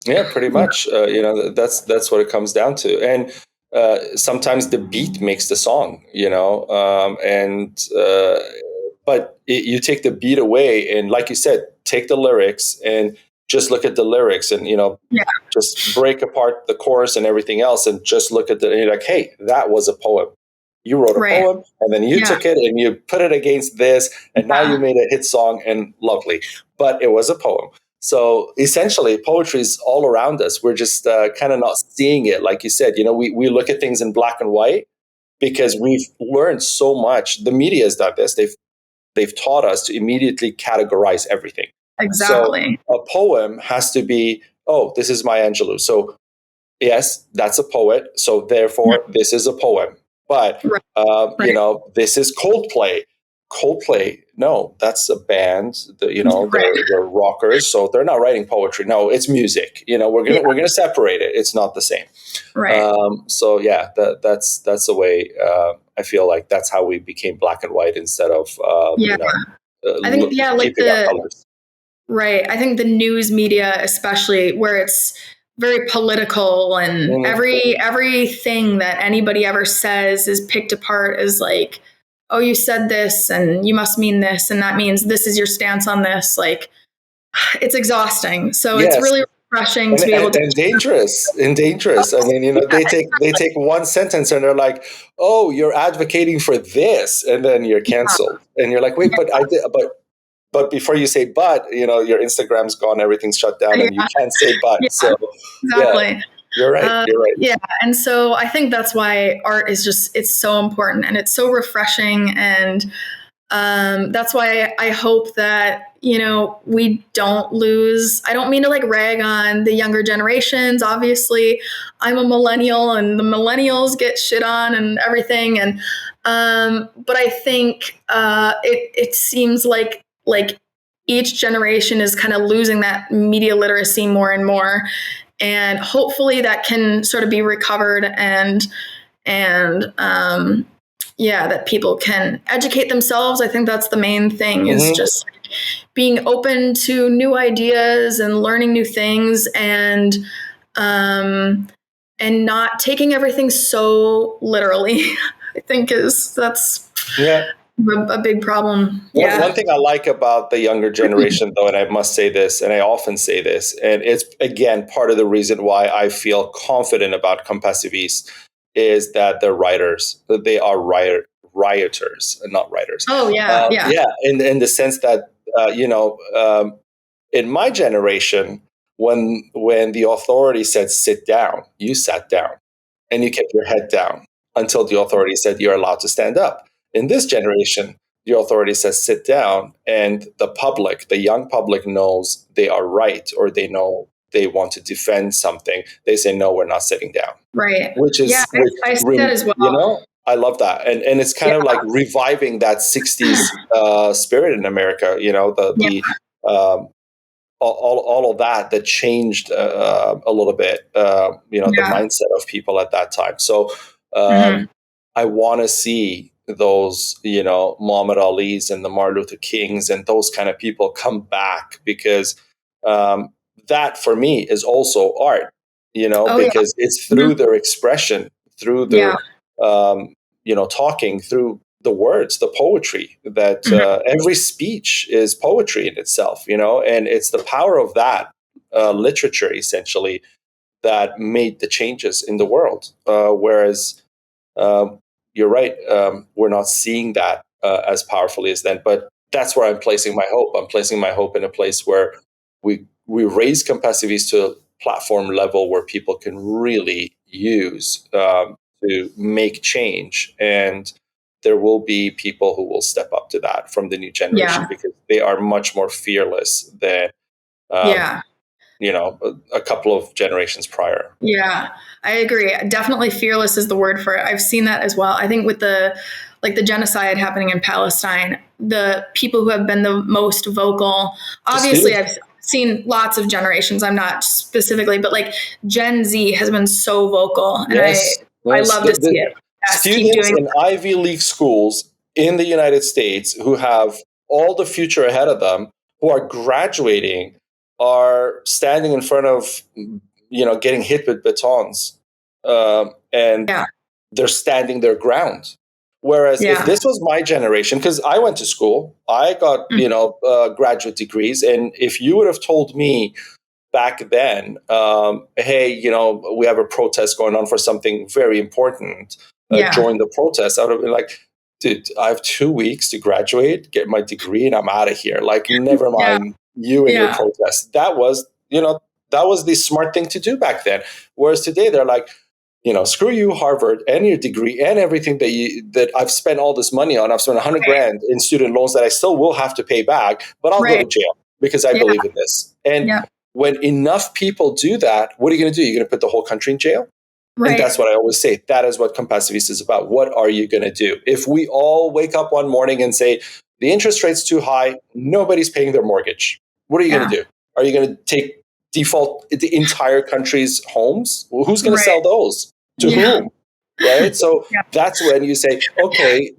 Yeah, pretty much. That's what it comes down to. And sometimes the beat makes the song, but you take the beat away, and like you said, take the lyrics and just look at the lyrics, and just break apart the chorus and everything else, and just look at and you're like, hey, that was a poem. You wrote a poem, and then you took it and you put it against this, and now you made a hit song, and lovely. But it was a poem. So essentially, poetry is all around us. We're just kind of not seeing it. Like you said, we look at things in black and white because we've learned so much. The media has done this. They've taught us to immediately categorize everything. Exactly. So a poem has to be, oh, this is Maya Angelou. So yes, that's a poet. So therefore, this is a poem. But this is Coldplay. Coldplay, no, that's a band. They're rockers, so they're not writing poetry. No, it's music. We're gonna separate it. It's not the same. Right. So yeah, that's the way. I feel like that's how we became black and white instead of I think keeping our colors. Right. I think the news media, especially where it's very political and everything that anybody ever says is picked apart as like, oh, you said this and you must mean this. And that means this is your stance on this. Like, it's exhausting. So it's really refreshing to be able to. And dangerous. I mean, they take one sentence and they're like, oh, you're advocating for this. And then you're canceled. And you're like, wait, but I did, but before you say but, your Instagram's gone, everything's shut down, and you can't say but. So exactly. You're right. You're right. Yeah. And so I think that's why art is it's so important and it's so refreshing. And that's why I hope that, we don't lose. I don't mean to like rag on the younger generations. Obviously, I'm a millennial and the millennials get shit on and everything. And but I think it seems like each generation is kind of losing that media literacy more and more. And hopefully that can sort of be recovered and that people can educate themselves. I think that's the main thing is just being open to new ideas and learning new things and not taking everything so literally. I think that's a big problem. One thing I like about the younger generation, though, and I must say this, and I often say this, and it's, again, part of the reason why I feel confident about Compassiviste is that they're writers. They are rioters and not writers. Oh, yeah. Yeah, in the sense that, in my generation, when the authority said sit down, you sat down and you kept your head down until the authority said you're allowed to stand up. In this generation, the authority says sit down, and the young public knows they are right, or they know they want to defend something. They say, no, we're not sitting down. Right. Which is, I see that as well. I love that. And it's kind of like reviving that 60s spirit in America, all of that changed a little bit, the mindset of people at that time. So I want to see those, Muhammad Ali's and the Martin Luther Kings and those kind of people come back, because that for me is also art, because it's through their expression, through their, talking, through the words, the poetry, that every speech is poetry in itself, and it's the power of that literature, essentially, that made the changes in the world. Whereas you're right, we're not seeing that as powerfully as then. But that's where I'm placing my hope. I'm placing my hope in a place where we raise Compassiviste to a platform level where people can really use to make change. And there will be people who will step up to that from the new generation, because they are much more fearless than a couple of generations prior. Yeah, I agree. Definitely fearless is the word for it. I've seen that as well. I think with the genocide happening in Palestine, the people who have been the most vocal, obviously I've seen lots of generations. I'm not specifically, but like Gen Z has been so vocal, and I love to see it. Students in Ivy League schools in the United States who have all the future ahead of them, who are graduating, are standing in front of, getting hit with batons, and they're standing their ground. Whereas if this was my generation, because I went to school, I got, graduate degrees. And if you would have told me back then, hey, we have a protest going on for something very important, join the protest, I would have been like, dude, I have 2 weeks to graduate, get my degree, and I'm out of here. Like, never mind you and your protest. That was, that was the smart thing to do back then. Whereas today they're like, screw you, Harvard, and your degree and everything that I've spent all this money on. I've spent 100 grand in student loans that I still will have to pay back, but I'll go to jail because I believe in this. And when enough people do that, what are you going to do? You're going to put the whole country in jail? Right. And that's what I always say. That is what Compassiviste is about. What are you going to do? If we all wake up one morning and say, the interest rate's too high, nobody's paying their mortgage, what are you going to do? Are you going to default the entire country's homes? Well, who's going to sell those? To whom? Right? So that's when you say, okay,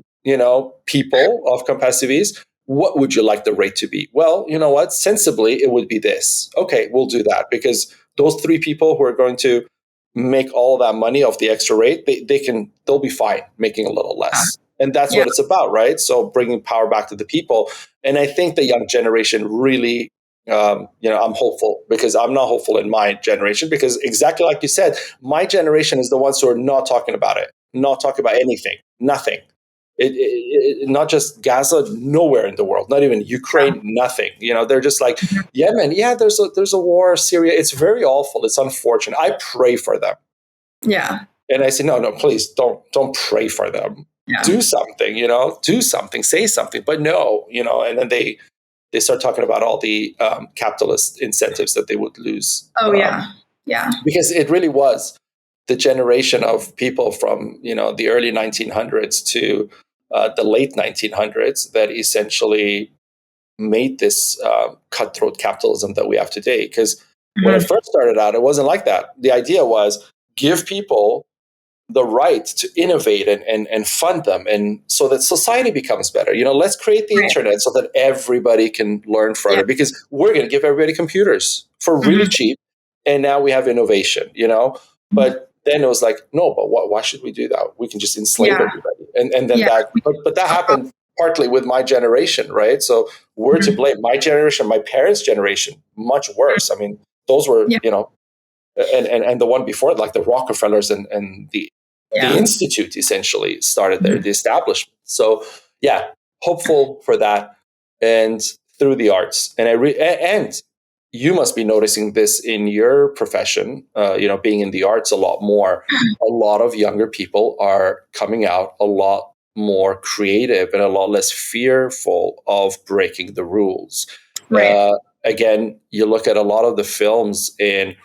people of Compassiviste, what would you like the rate to be? Well, you know what? Sensibly, it would be this. Okay, we'll do that because those 3 people who are going to make all of that money off the extra rate, they'll be fine making a little less. And that's what it's about, right? So bringing power back to the people. And I think the young generation really, I'm hopeful because I'm not hopeful in my generation because exactly like you said, my generation is the ones who are not talking about it, not talking about anything, nothing. Not just Gaza, nowhere in the world, not even Ukraine, nothing. They're just like, Yemen, there's a war, Syria. It's very awful. It's unfortunate. I pray for them. Yeah. And I say, no, please don't pray for them. Yeah. Do something, do something, say something. But no, and then they start talking about all the capitalist incentives that they would lose. Oh, yeah. Because it really was the generation of people from, the early 1900s to the late 1900s that essentially made this cutthroat capitalism that we have today. Because when it first started out, it wasn't like that. The idea was give people the right to innovate and fund them, and so that society becomes better. Let's create the internet so that everybody can learn further because we're going to give everybody computers for really cheap. And now we have innovation, but then it was like, no, but why should we do that? We can just enslave everybody. And then but that happened partly with my generation, right? So we're to blame. My generation, my parents' generation, much worse. I mean, those were, and the one before it, like the Rockefellers and the Institute essentially started there, the establishment. So hopeful for that and through the arts. And and you must be noticing this in your profession, being in the arts a lot more. A lot of younger people are coming out a lot more creative and a lot less fearful of breaking the rules. Right. Again, you look at a lot of the films in,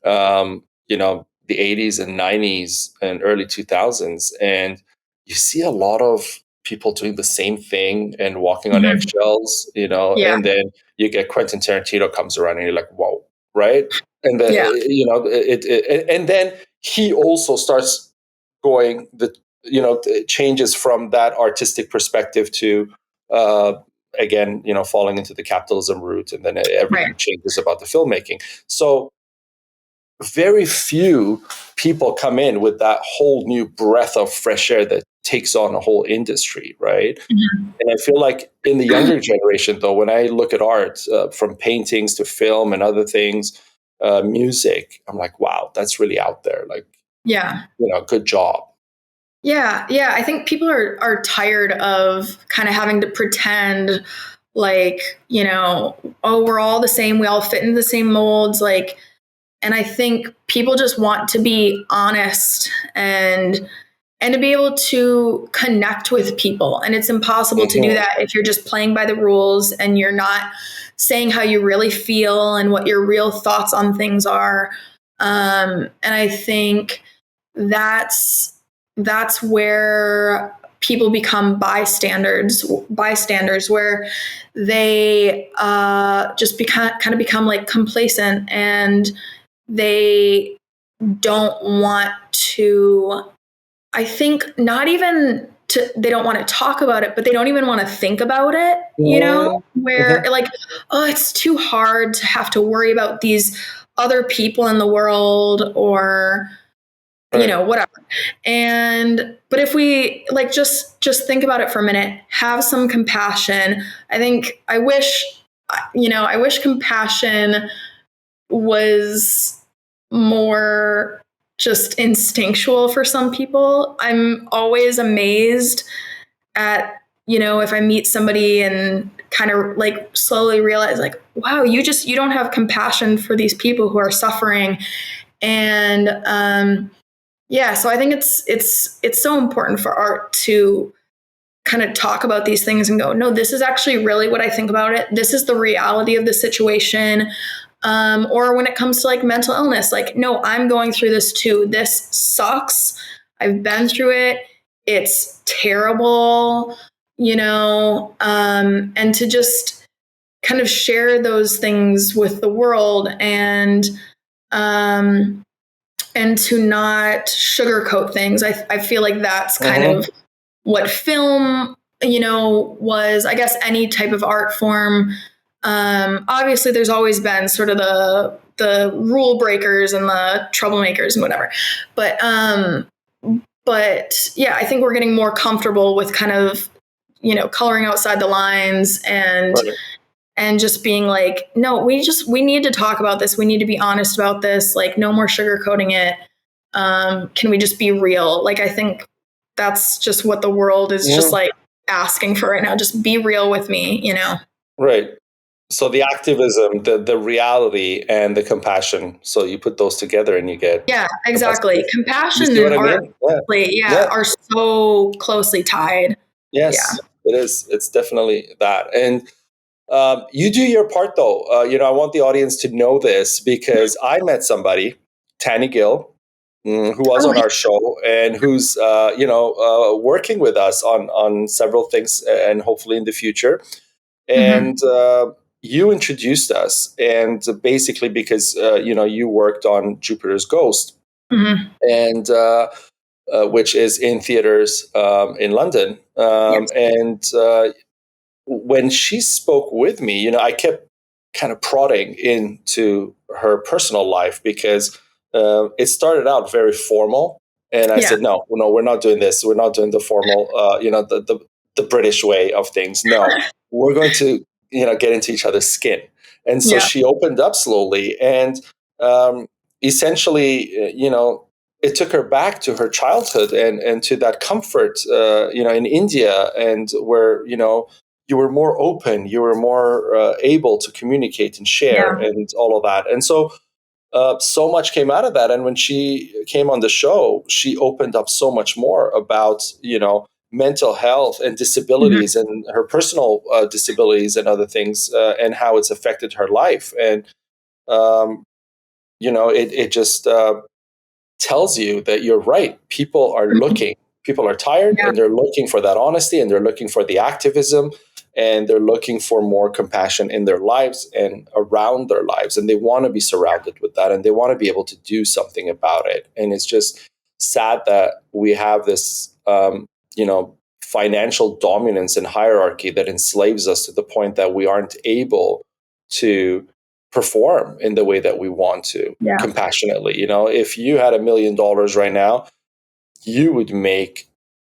the 80s and 90s and early 2000s, and you see a lot of people doing the same thing and walking on eggshells, and then you get Quentin Tarantino comes around and you're like, whoa, right? And then, and then he also starts going, it changes from that artistic perspective to, again, falling into the capitalism route, and then everything changes about the filmmaking. So very few people come in with that whole new breath of fresh air that takes on a whole industry, right? And I feel like in the younger generation, though, when I look at art, from paintings to film and other things, music, I'm like, wow, that's really out there. Like, good job. Yeah. I think people are tired of kind of having to pretend like, we're all the same. We all fit into the same molds. Like, and I think people just want to be honest and to be able to connect with people. And it's impossible to do that if you're just playing by the rules and you're not saying how you really feel and what your real thoughts on things are. And I think that's where people become bystanders, where they just become like complacent, and they don't want to, I think they don't want to talk about it, but they don't even want to think about it, where like, oh, it's too hard to have to worry about these other people in the world or, whatever. But if we like, just think about it for a minute, have some compassion. I wish compassion was more just instinctual for some people. I'm always amazed at, if I meet somebody and kind of like slowly realize like, wow, you don't have compassion for these people who are suffering. And so I think it's so important for art to kind of talk about these things and go, no, this is actually really what I think about it. This is the reality of the situation. Or when it comes to like mental illness, like, no, I'm going through this too. This sucks. I've been through it. It's terrible, and to just kind of share those things with the world and to not sugarcoat things. I feel like that's kind of what film, was, I guess, any type of art form. Obviously there's always been sort of the rule breakers and the troublemakers and whatever. But yeah, I think we're getting more comfortable with kind of, coloring outside the lines and just being like, no, we need to talk about this. We need to be honest about this. Like, no more sugarcoating it. Can we just be real? Like, I think that's just what the world is just like asking for right now. Just be real with me, Right. So the activism, the reality and the compassion. So you put those together and you get. Yeah, exactly. Compassion and art are so closely tied. Yes, it is. It's definitely that. And you do your part though. I want the audience to know this because I met somebody, Tanny Gill, who was on our show and who's, working with us on several things and hopefully in the future. And you introduced us, and basically because you worked on Jupiter's Ghost, and which is in theaters in London, and when she spoke with me, I kept kind of prodding into her personal life because it started out very formal, and I said, no, we're not doing this. We're not doing the formal, the British way of things. No, we're going to, get into each other's skin. And so she opened up slowly, and essentially, it took her back to her childhood and to that comfort, in India, and where, you were more open, you were more able to communicate and share and all of that. And so so much came out of that. And when she came on the show, she opened up so much more about, mental health and disabilities and her personal disabilities and other things and how it's affected her life. And, it just tells you that you're right. People are looking, people are tired and they're looking for that honesty and they're looking for the activism and they're looking for more compassion in their lives and around their lives. And they want to be surrounded with that and they want to be able to do something about it. And it's just sad that we have this, financial dominance and hierarchy that enslaves us to the point that we aren't able to perform in the way that we want to compassionately. If you had $1 million right now, you would make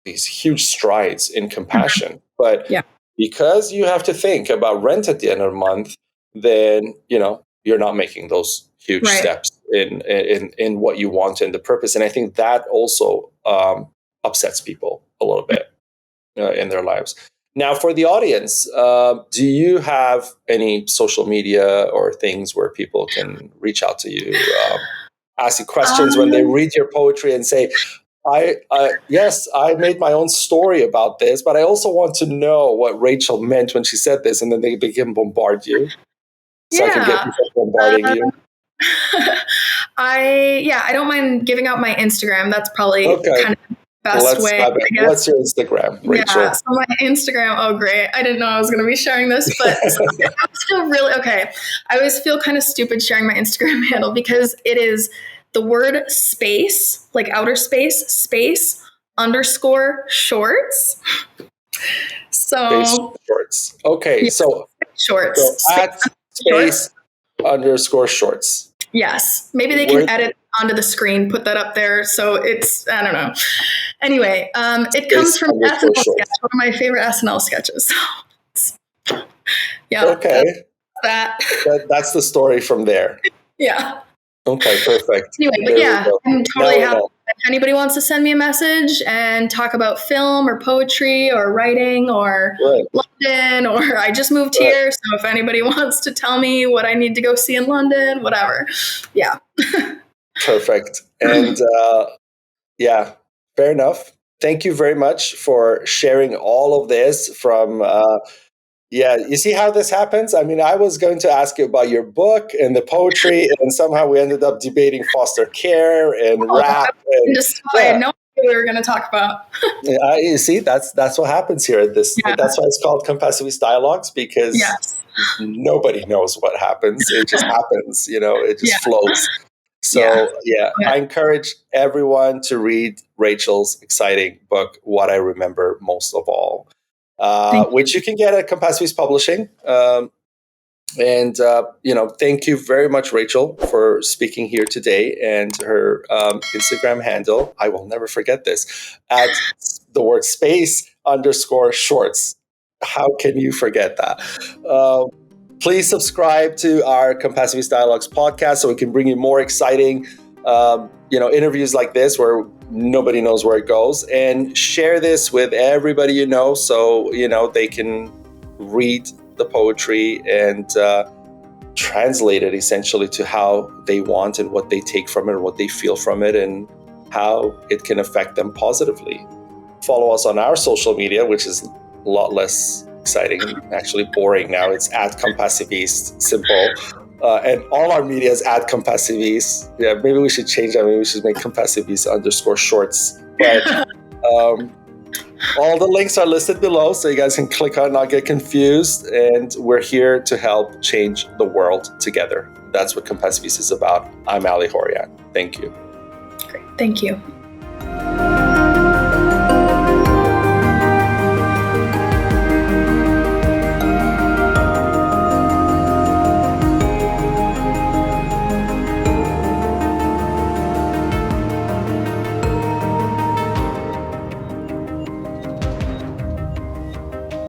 these huge strides in compassion. But because you have to think about rent at the end of the month, then, you're not making those huge steps in what you want and the purpose. And I think that also upsets people a little bit in their lives. Now, for the audience, do you have any social media or things where people can reach out to you, ask you questions when they read your poetry and say, yes, I made my own story about this, but I also want to know what Rachel meant when she said this, and then they can bombard you. So I can get people bombarding you. I don't mind giving out my Instagram. That's probably kind of best way. What's your Instagram, Rachel? Yeah, so my Instagram. Oh, great! I didn't know I was going to be sharing this, but I always feel really okay. I always feel kind of stupid sharing my Instagram handle because it is the word space, like outer space, _ shorts. So shorts. Okay, so shorts. So at space _ shorts. Yes. Maybe they can edit onto the screen, put that up there. So it's, I don't know. Anyway, it comes from SNL sketch, one of my favorite SNL sketches. Okay. That's the story from there. Yeah. Okay, perfect. Anyway, but I'm totally happy if anybody wants to send me a message and talk about film or poetry or writing or London, or I just moved here, so if anybody wants to tell me what I need to go see in London, whatever. Yeah. Perfect. And yeah, fair enough. Thank you very much for sharing all of this from yeah, you see how this happens? I mean, I was going to ask you about your book and the poetry, and somehow we ended up debating foster care and rap. And, I had no idea what we were going to talk about. Yeah, you see, that's what happens here. That's why it's called Compassiviste Dialogues, because nobody knows what happens. It just happens, it just flows. So I encourage everyone to read Rachel's exciting book, What I Remember Most of All, which you can get at Compassiviste Publishing. And thank you very much, Rachel, for speaking here today. And her Instagram handle, I will never forget this, at the word space_shorts. How can you forget that? Please subscribe to our Compassiviste Dialogues podcast so we can bring you more exciting, interviews like this where nobody knows where it goes, and share this with everybody so they can read the poetry and translate it essentially to how they want and what they take from it or what they feel from it and how it can affect them positively. Follow us on our social media, which is a lot less exciting, actually boring now. It's at Compassiviste, simple. And all our media is at Compassiviste. Yeah, maybe we should change that. Maybe we should make Compassiviste_shorts. But all the links are listed below, so you guys can click on, not get confused. And we're here to help change the world together. That's what Compassiviste is about. I'm Ali Horiat. Thank you. Great. Thank you.